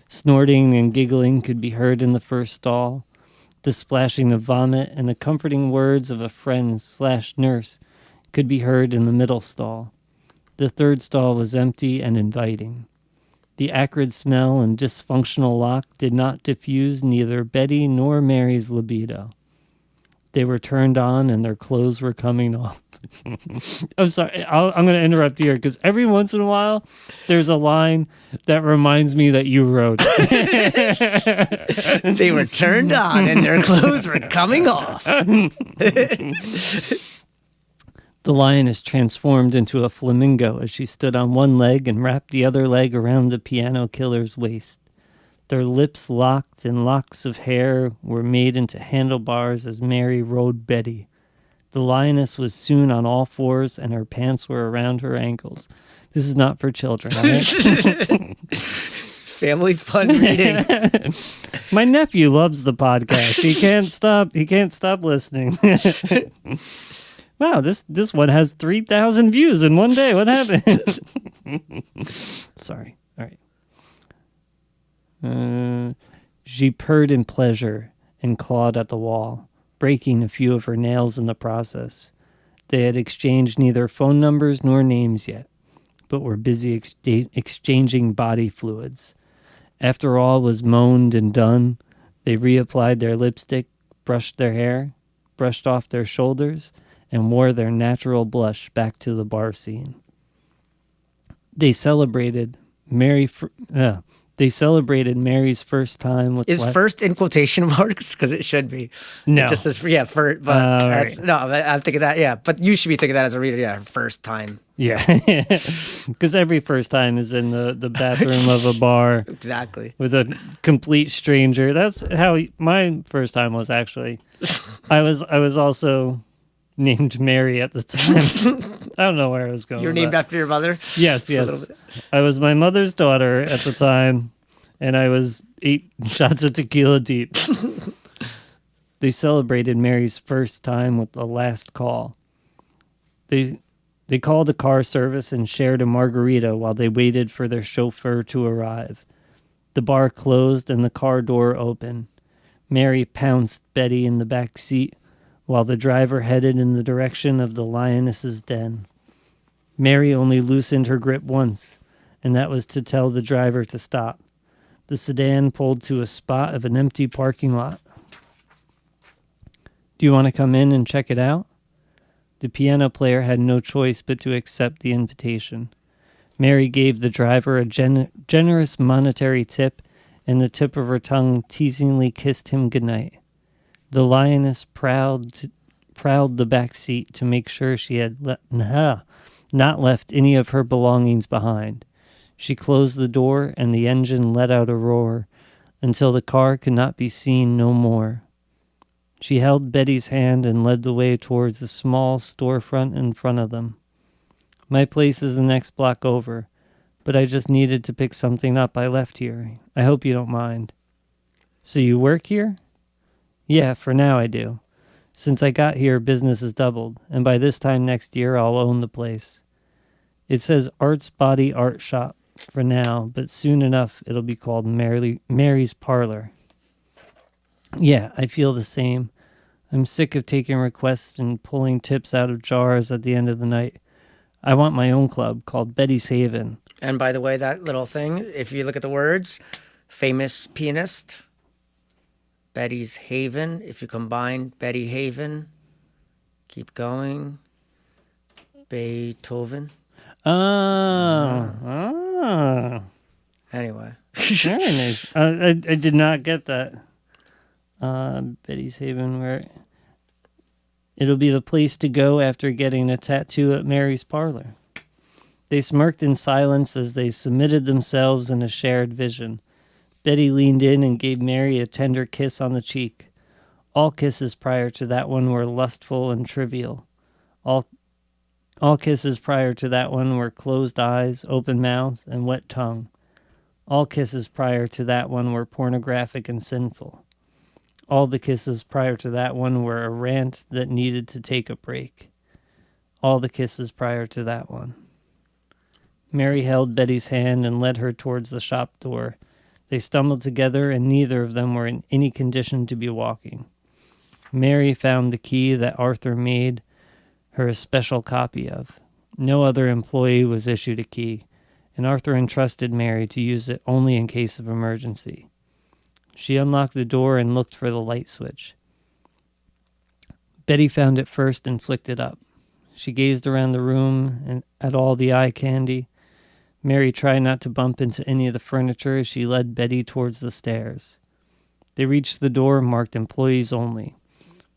Snorting and giggling could be heard in the first stall. The splashing of vomit and the comforting words of a friend/nurse could be heard in the middle stall. The 3rd stall was empty and inviting. The acrid smell and dysfunctional lock did not diffuse neither Betty nor Mary's libido. They were turned on and their clothes were coming off. I'm sorry. I'm going to interrupt here because every once in a while, there's a line that reminds me that you wrote. They were turned on and their clothes were coming off. The lioness transformed into a flamingo as she stood on one leg and wrapped the other leg around the piano killer's waist. Their lips locked and locks of hair were made into handlebars as Mary rode Betty. The lioness was soon on all fours and her pants were around her ankles. This is not for children, all right? Family fun reading. My nephew loves the podcast. He can't stop listening. Wow, this one has 3,000 views in one day. What happened? Sorry. All right. She purred in pleasure and clawed at the wall, breaking a few of her nails in the process. They had exchanged neither phone numbers nor names yet, but were busy exchanging body fluids. After all was moaned and done, they reapplied their lipstick, brushed their hair, brushed off their shoulders, and wore their natural blush back to the bar scene. They celebrated Mary's first time with... Is first in quotation marks? Because it should be. No. It just says, but that's, right. No, I'm thinking that, yeah. But you should be thinking that as a reader, yeah, first time. Yeah. Because every first time is in the bathroom of a bar. Exactly. With a complete stranger. That's how my first time was, actually. I was also named Mary at the time. I don't know where I was going. You're named after your mother? Yes. I was my mother's daughter at the time, and I was 8 shots of tequila deep. They celebrated Mary's first time with the last call. They called a car service and shared a margarita while they waited for their chauffeur to arrive. The bar closed and the car door opened. Mary pounced Betty in the back seat, while the driver headed in the direction of the lioness's den. Mary only loosened her grip once, and that was to tell the driver to stop. The sedan pulled to a spot of an empty parking lot. Do you want to come in and check it out? The piano player had no choice but to accept the invitation. Mary gave the driver a generous monetary tip, and the tip of her tongue teasingly kissed him goodnight. The lioness prowled the back seat to make sure she had not left any of her belongings behind. She closed the door, and the engine let out a roar until the car could not be seen no more. She held Betty's hand and led the way towards a small storefront in front of them. My place is the next block over, but I just needed to pick something up I left here. I hope you don't mind. So you work here? Yeah, for now I do. Since I got here, business has doubled, and by this time next year, I'll own the place. It says Art's Body Art Shop for now, but soon enough, it'll be called Mary's Parlor. Yeah, I feel the same. I'm sick of taking requests and pulling tips out of jars at the end of the night. I want my own club called Betty's Haven. And by the way, that little thing, if you look at the words, famous pianist, Betty's Haven. If you combine Betty Haven, keep going, Beethoven. Anyway. Very nice. I did not get that. Betty's Haven, where it'll be the place to go after getting a tattoo at Mary's Parlor. They smirked in silence as they submitted themselves in a shared vision. Betty leaned in and gave Mary a tender kiss on the cheek. All kisses prior to that one were lustful and trivial. All kisses prior to that one were closed eyes, open mouth, and wet tongue. All kisses prior to that one were pornographic and sinful. All the kisses prior to that one were a rant that needed to take a break. All the kisses prior to that one. Mary held Betty's hand and led her towards the shop door. They stumbled together, and neither of them were in any condition to be walking. Mary found the key that Arthur made her a special copy of. No other employee was issued a key, and Arthur entrusted Mary to use it only in case of emergency. She unlocked the door and looked for the light switch. Betty found it first and flicked it up. She gazed around the room and at all the eye candy. Mary tried not to bump into any of the furniture as she led Betty towards the stairs. They reached the door marked employees only.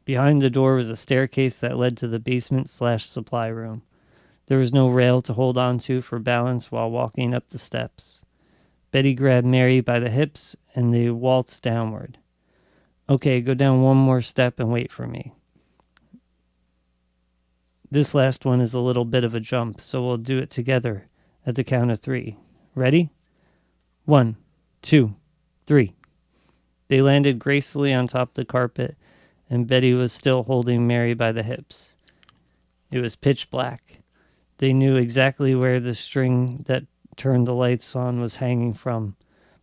Behind the door was a staircase that led to the basement/supply room. There was no rail to hold on to for balance while walking up the steps. Betty grabbed Mary by the hips and they waltzed downward. Okay, go down one more step and wait for me. This last one is a little bit of a jump, so we'll do it together at the count of 3. Ready? 1, 2, 3. They landed gracefully on top of the carpet, and Betty was still holding Mary by the hips. It was pitch black. They knew exactly where the string that turned the lights on was hanging from,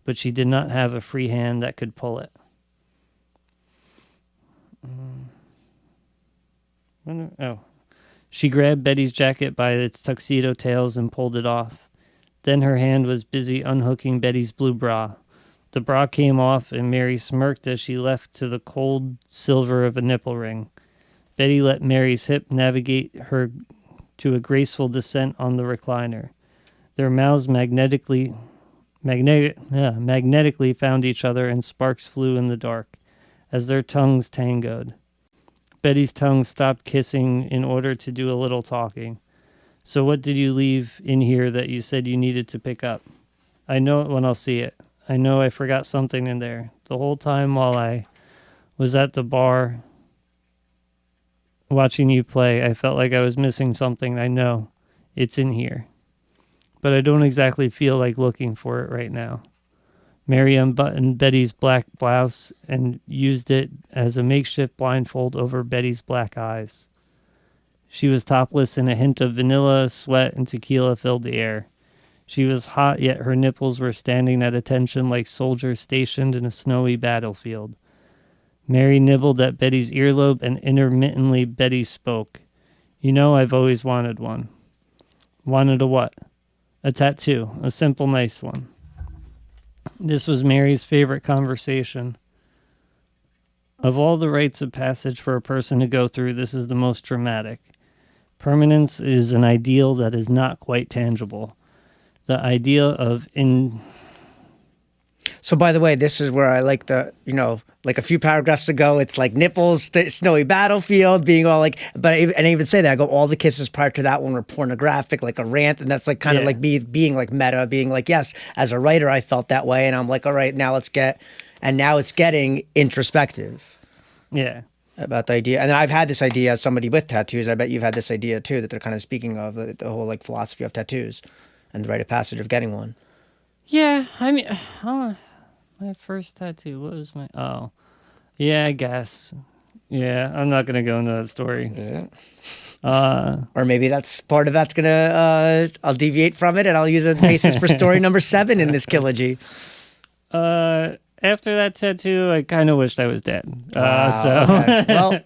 but she did not have a free hand that could pull it. She grabbed Betty's jacket by its tuxedo tails and pulled it off. Then her hand was busy unhooking Betty's blue bra. The bra came off, and Mary smirked as she left to the cold silver of a nipple ring. Betty let Mary's hip navigate her to a graceful descent on the recliner. Their mouths magnetically found each other, and sparks flew in the dark as their tongues tangoed. Betty's tongue stopped kissing in order to do a little talking. So what did you leave in here that you said you needed to pick up? I know it when I'll see it. I know I forgot something in there. The whole time while I was at the bar watching you play, I felt like I was missing something. I know it's in here, but I don't exactly feel like looking for it right now. Mary unbuttoned Betty's black blouse and used it as a makeshift blindfold over Betty's black eyes. She was topless, and a hint of vanilla, sweat, and tequila filled the air. She was hot, yet her nipples were standing at attention like soldiers stationed in a snowy battlefield. Mary nibbled at Betty's earlobe, and intermittently Betty spoke. You know, I've always wanted one. Wanted a what? A tattoo. A simple, nice one. This was Mary's favorite conversation. Of all the rites of passage for a person to go through, this is the most dramatic. Permanence is an ideal that is not quite tangible. The idea of So, by the way, this is where I like like a few paragraphs ago, it's like nipples, snowy battlefield, being all like, and I even say that, I go, all the kisses prior to that one were pornographic, like a rant, and that's like kind of like being like meta, being like, yes, as a writer, I felt that way, and I'm like, all right, now now it's getting introspective. Yeah. About the idea. And I've had this idea as somebody with tattoos, I bet you've had this idea too, that they're kind of speaking of the whole like philosophy of tattoos and the rite of passage of getting one. Yeah, I mean, my first tattoo, what was my... Oh, yeah, I guess. Yeah, I'm not going to go into that story. Yeah. Or maybe that's part of that's going to... I'll deviate from it, and I'll use a basis for story number 7 in this trilogy. After that tattoo, I kind of wished I was dead. Wow, so, okay. Well,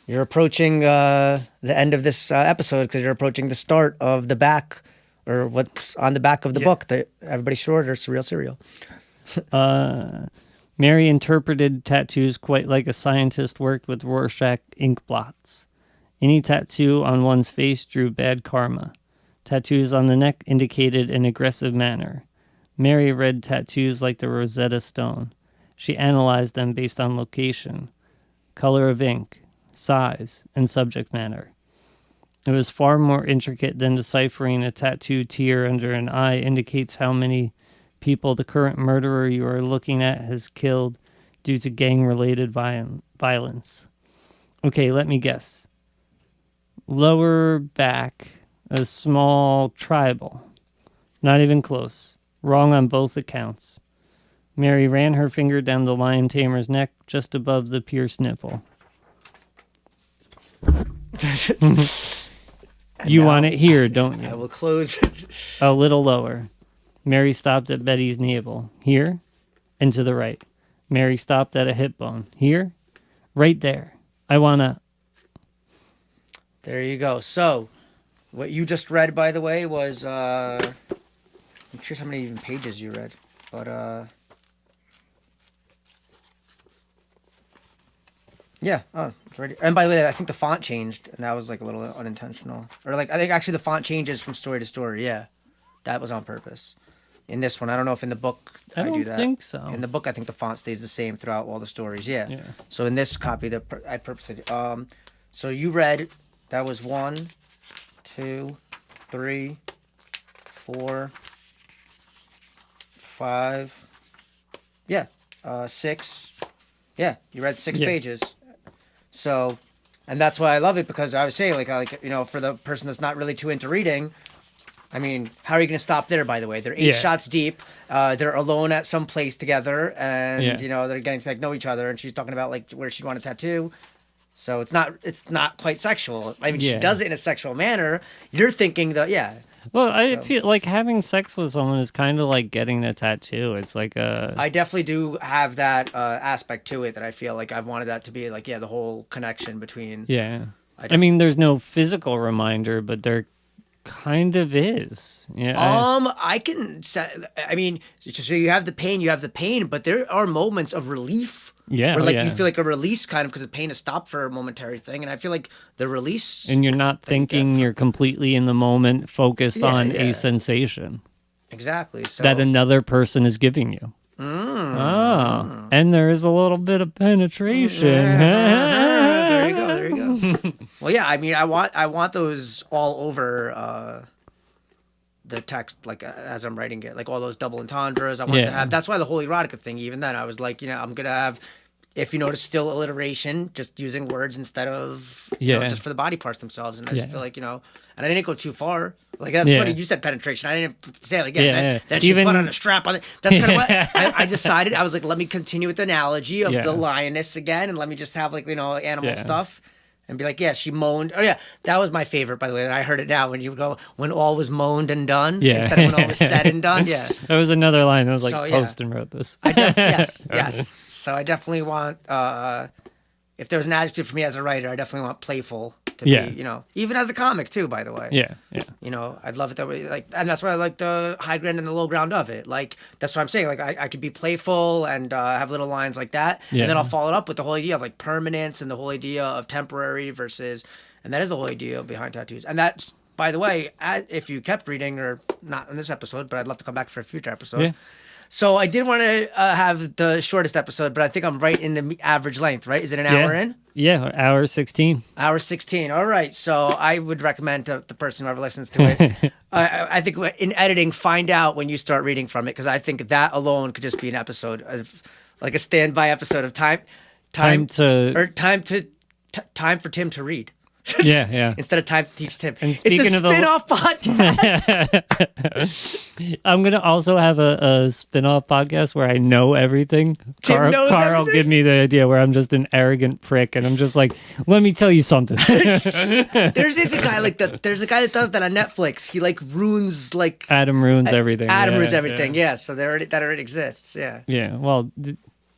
you're approaching the end of this episode because you're approaching the start of the back, or what's on the back of the book that everybody's short or Surreal Serial. Mary interpreted tattoos quite like a scientist worked with Rorschach ink blots. Any tattoo on one's face drew bad karma. Tattoos on the neck indicated an aggressive manner. Mary read tattoos like the Rosetta Stone. She analyzed them based on location, color of ink, size, and subject matter. It was far more intricate than deciphering a tattoo tear under an eye indicates how many people the current murderer you are looking at has killed due to gang-related violence. Okay, let me guess. Lower back, a small tribal. Not even close. Wrong on both accounts. Mary ran her finger down the lion tamer's neck just above the pierced nipple. You want it here, don't you? I will close. A little lower. Mary stopped at Betty's navel. Here and to the right. Mary stopped at a hip bone. Here, right there. I want to... There you go. So, what you just read, by the way, was... I'm curious how many even pages you read, but Yeah. Oh, it's ready. And by the way, I think the font changed, and that was like a little unintentional. Or like I think actually the font changes from story to story. Yeah, that was on purpose. In this one, I don't know if in the book I do don't that. think so. In the book, I think the font stays the same throughout all the stories. Yeah. Yeah. So in this copy, I purposely. So you read that was 1, 2, 3, 4, 5. Yeah. 6. Yeah, you read 6 pages. So, and that's why I love it, because I was saying, like for the person that's not really too into reading, I mean, how are you going to stop there? By the way, they're 8 shots deep. They're alone at some place together, and they're getting to like know each other. And she's talking about like where she'd want a tattoo. So it's not quite sexual. I mean, she does it in a sexual manner. You're thinking that, Well, I feel like having sex with someone is kind of like getting a tattoo. It's like I definitely do have that aspect to it, that I feel like I've wanted that to be like, the whole connection between. Yeah. I mean, there's no physical reminder, but there kind of is. Yeah. I can say, I mean, so you have the pain, but there are moments of relief. Yeah. Where you feel like a release, kind of, because the pain has stopped for a momentary thing, and I feel like the release. And you're not thinking, you're completely in the moment, focused on a sensation. Exactly. So that another person is giving you. Oh, and there is a little bit of penetration. There you go. Well, yeah. I mean, I want those all over the text, like as I'm writing it, like all those double entendres. I want to have. That's why the whole erotica thing. Even then, I was like, I'm gonna have. If you notice, still alliteration, just using words instead of just for the body parts themselves. And I just feel like and I didn't go too far. Like that's funny. You said penetration. I didn't say it again. Then she put on a strap on it. That's kind of what I decided. I was like, let me continue with the analogy of the lioness again, and let me just have like animal stuff. And be like, she moaned. Oh, yeah, that was my favorite, by the way. And I heard it now when you go, when all was moaned and done, instead of when all was said and done. Yeah, that was another line. It was like, Posten wrote this. Yes. So I definitely want, if there was an adjective for me as a writer, I definitely want playful to be, even as a comic too, by the way. Yeah. I'd love it that way. Like, and that's why I like the high ground and the low ground of it. Like, that's what I'm saying. Like, I could be playful and have little lines like that. And then I'll follow it up with the whole idea of like permanence and the whole idea of temporary versus, and that is the whole idea behind tattoos. And that's, by the way, if you kept reading, or not in this episode, but I'd love to come back for a future episode. Yeah. So I did want to have the shortest episode, but I think I'm right in the average length, right? Is it an hour in? Yeah, hour 16. Hour 16. All right. So I would recommend to the person who ever listens to it, I think in editing, find out when you start reading from it, because I think that alone could just be an episode of, like a standby episode of time for Tim to read. Yeah. Instead of time to teach Tim. And speaking it's a spin-off podcast. I'm going to also have a spin-off podcast where I know everything. Tim knows Carl everything? give me the idea where I'm just an arrogant prick, and I'm just like, let me tell you something. There's a guy like that. There's a guy that does that on Netflix. He like ruins like Adam ruins everything. Adam ruins everything. Yeah. So that already exists. Yeah. Yeah. Well,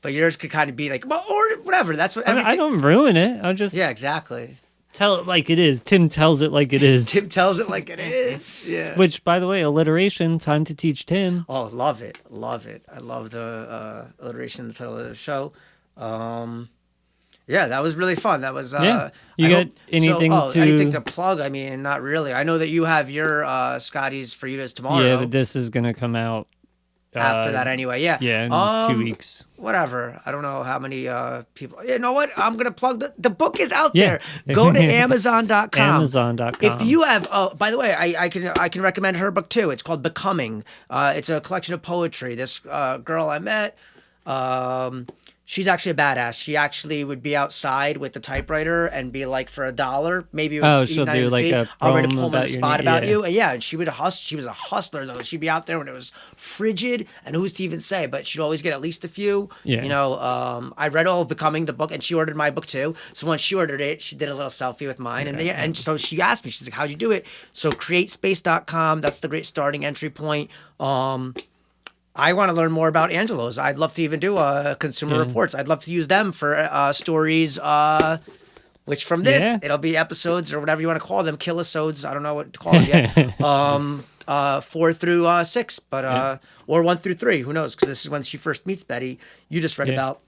but yours could kind of be like, well, or whatever. That's what I don't ruin it. I'll just exactly. Tell it like it is. Tim tells it like it is. Tim tells it like it is. Yeah. Which, by the way, alliteration, time to teach Tim. Oh, love it. I love the alliteration in the title of the show. Yeah, that was really fun. That was You got anything anything to plug? I mean, not really. I know that you have your Scotty's for you guys tomorrow. Yeah, but this is gonna come out after that anyway. Yeah. Yeah, in 2 weeks. Whatever. I don't know how many people. You know what? I'm gonna plug the book is out there. Go to Amazon.com. Amazon.com. If you have, by the way, I can recommend her book too. It's called Becoming. It's a collection of poetry. This girl I met. She's actually a badass. She actually would be outside with the typewriter and be like, for $1, maybe it was she'll do like a I'll write a poem on about the spot about you. Yeah. And she would hustle. She was a hustler though. She'd be out there when it was frigid, and who's to even say? But she'd always get at least a few. Yeah. I read all of Becoming, the book, and she ordered my book too. So once she ordered it, she did a little selfie with mine, and so she asked me. She's like, "How'd you do it?" So createspace.com. That's the great starting entry point. I want to learn more about Angelo's. I'd love to even do consumer reports. I'd love to use them for stories, which from this, it'll be episodes or whatever you want to call them, killisodes. I don't know what to call them yet. 4 through 6, but or 1 through 3. Who knows? Because this is when she first meets Betty. You just read about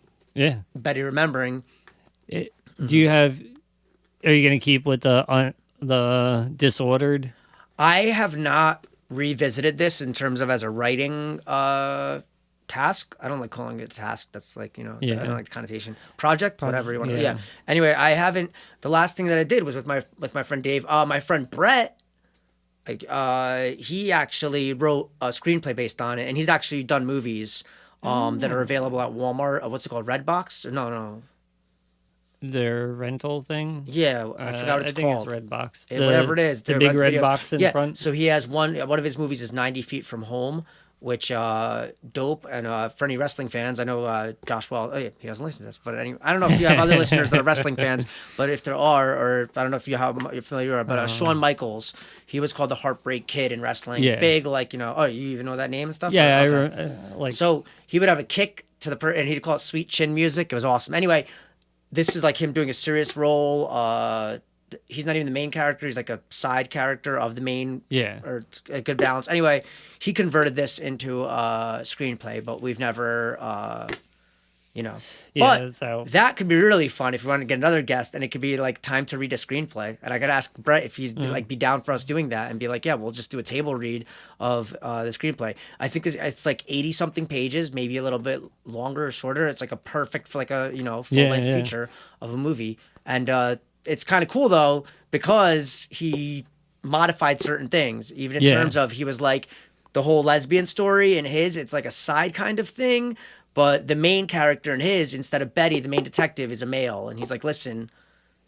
Betty remembering. Do you have? Are you gonna keep with the disordered? I have not revisited this in terms of as a writing task. I don't like calling it task. That's like, I don't like the connotation. Project, whatever you want to. Yeah. Anyway, I haven't. The last thing that I did was with my friend Dave. My friend Brett. He actually wrote a screenplay based on it, and he's actually done movies that are available at Walmart. What's it called? Redbox? No. Their rental thing? Yeah, I forgot what it's called. I think it's Redbox. Whatever it is. The big red box in front? So he has one of his movies is 90 Feet from Home, which dope. And for any wrestling fans, I know Josh Well, he doesn't listen to this, but anyway, I don't know if you have other listeners that are wrestling fans, but if there are, or I don't know if you're familiar, but Shawn Michaels, he was called the Heartbreak Kid in wrestling. Yeah. Big, like, you even know that name and stuff? Yeah, okay. So he would have a kick to the and he'd call it Sweet Chin Music. It was awesome. Anyway, this is like him doing a serious role. He's not even the main character. He's like a side character of the main. Yeah. Or a good balance. Anyway, he converted this into a screenplay, but we've never, Yeah, but that could be really fun if we want to get another guest, and it could be like time to read a screenplay. And I could ask Brett if he'd be down for us doing that, and be like, yeah, we'll just do a table read of the screenplay. I think it's like 80 something pages, maybe a little bit longer or shorter. It's like a perfect for like a full length feature of a movie, and it's kind of cool though because he modified certain things, even in terms of he was like the whole lesbian story in his. It's like a side kind of thing. But the main character in his, instead of Betty, the main detective, is a male. And he's like, listen,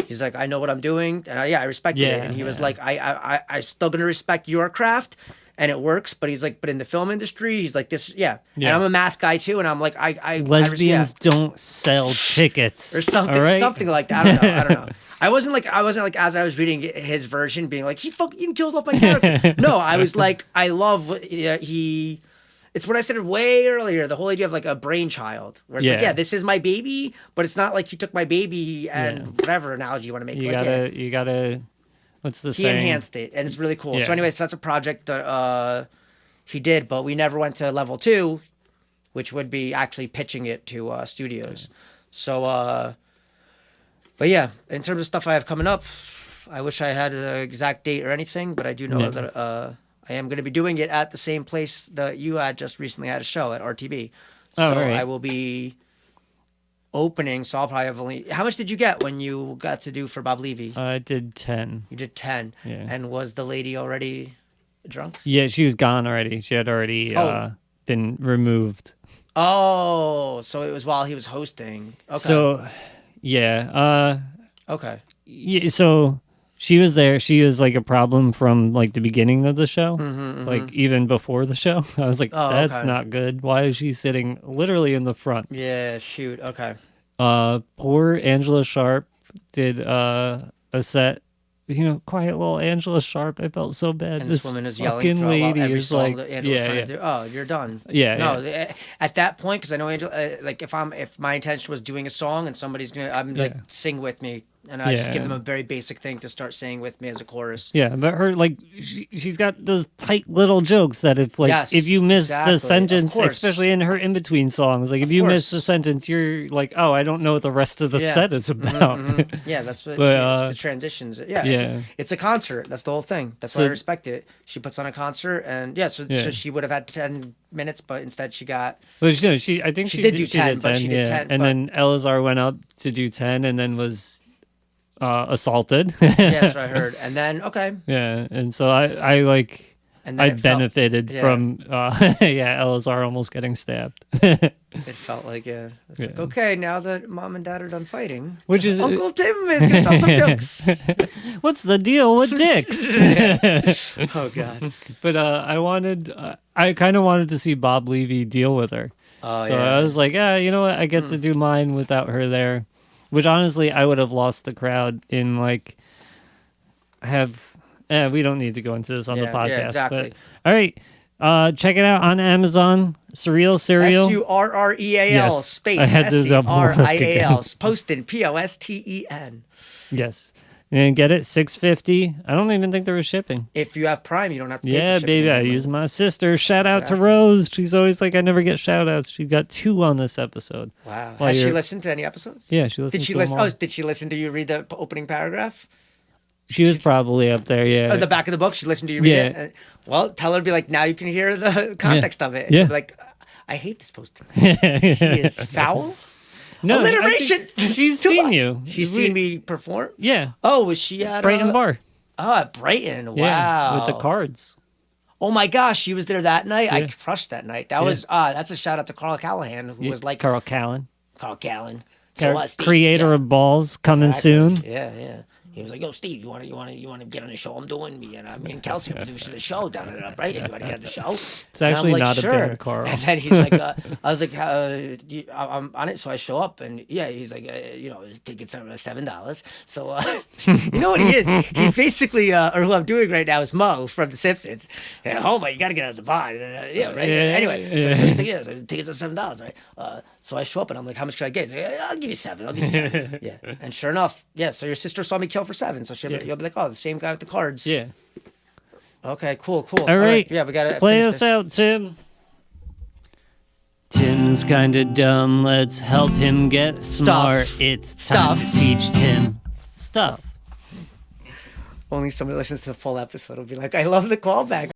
he's like, I know what I'm doing. And I respected it. And he was like, I'm still going to respect your craft. And it works. But he's like, but in the film industry, he's like, this, And I'm a math guy too. And I'm like, lesbians don't sell tickets. Or something, right? Something like that. I don't know. I wasn't like, as I was reading his version, being like, he fucking killed off my character. No, I was like, I love what he... It's what I said way earlier, the whole idea of like a brainchild, where it's like, this is my baby, but it's not like he took my baby and whatever analogy you want to make. You gotta, what's the saying? He enhanced it, and it's really cool. So anyway, so that's a project that he did, but we never went to level 2, which would be actually pitching it to studios. So, but yeah, in terms of stuff I have coming up, I wish I had an exact date or anything, but I do know that I am going to be doing it at the same place that you had just recently had a show at RTB. So I will be opening. So I'll probably have only... How much did you get when you got to do for Bob Levy? I did 10. You did 10. Yeah. And was the lady already drunk? Yeah, she was gone already. She had already been removed. Oh, so it was while he was hosting. Okay. So, yeah. Okay. Yeah, so... She was there. She was like a problem from like the beginning of the show, like even before the show. I was like, that's not good. Why is she sitting literally in the front? Yeah, shoot. Okay. Poor Angela Sharp did a set. Quiet little Angela Sharp. I felt so bad. And this woman is yelling through every song like, that Angela's trying to do. Oh, you're done. Yeah. No, at that point, because I know Angela. Like if my intention was doing a song and somebody's I'm like sing with me. And I just give them a very basic thing to start saying with me as a chorus. Yeah, but her like she's got those tight little jokes that if you miss the sentence, especially in her in between songs, like if you miss the sentence, you're like, oh, I don't know what the rest of the set is about. Yeah, that's what the transitions. Yeah, it's a concert. That's the whole thing. That's why I respect it. She puts on a concert, and so she would have had 10 minutes, but instead she got. Well, I think she did do 10, but she did 10. And then Elazar went out to do 10, and then was. Assaulted. Yes, what I heard. And then and so I benefited from Elazar almost getting stabbed. It felt like it's like, okay, now that mom and dad are done fighting, which is Uncle Tim is gonna tell some jokes. What's the deal with dicks? Oh god. But I kind of wanted to see Bob Levy deal with her. I was like, you know what, I get to do mine without her there. Which honestly, I would have lost the crowd in we don't need to go into this on the podcast. Yeah, exactly. But, all right, check it out on Amazon. Surreal Cereal. SURREAL space SERIAL. Posten, POSTEN. Yes. And get it $6.50. I don't even think there was shipping. If you have Prime, you don't have to pay for Yeah, shipping baby. I anymore. use my sister. Shout out to Exactly. Rose. She's always like, I never get shout outs. She got 2 on this episode. Wow. While Has she you're- listened to any episodes? Yeah, she listened Did she to them listen? all. Oh, did she listen to you read the opening paragraph? She was probably up there, yeah. Or the back of the book? She listened to you read Yeah. it? Well, tell her to be like, now you can hear the context of it. And Yeah. she'll be like, I hate this Posten. He is foul. No, I Alliteration. think she's Too seen much. you. She's seen me perform? Yeah. Oh, was she at Brighton Bar. Oh, at Brighton. Yeah. Wow. With the cards. Oh my gosh, she was there that night. I Yeah. crushed that night. That was that's a shout out to Carl Callahan, who was like Carl Callan. Carl Callan. Steve, Creator yeah. of Balls coming Exactly. soon. Yeah, yeah. He was like, "Yo, Steve, you want to get on the show I'm doing? Me and Kelsey are producing the show down at Brighton. You want to get on the show?" It's actually And I'm like, not sure. a band, Carl. And then he's like, "I was like, I'm on it." So I show up, and yeah, he's like, his tickets are $7. So you know what he is? He's basically, or who I'm doing right now is Mo from The Simpsons. Yeah, oh my, you got to get out of the bar. Yeah, right. Yeah, Anyway, yeah. so he's like, yeah, the tickets are $7, right? So I show up and I'm like, how much can I get? He's like, I'll give you 7. I'll give you 7. Yeah. And sure enough, yeah. So your sister saw me kill for 7. So you'll be like, oh, the same guy with the cards. Yeah. Okay, cool. All right. Yeah, we got to play us out, Tim. Tim's kinda dumb. Let's help him get smart. It's time Stuff. to teach Tim stuff. Only somebody listens to the full episode will be like, I love the callback.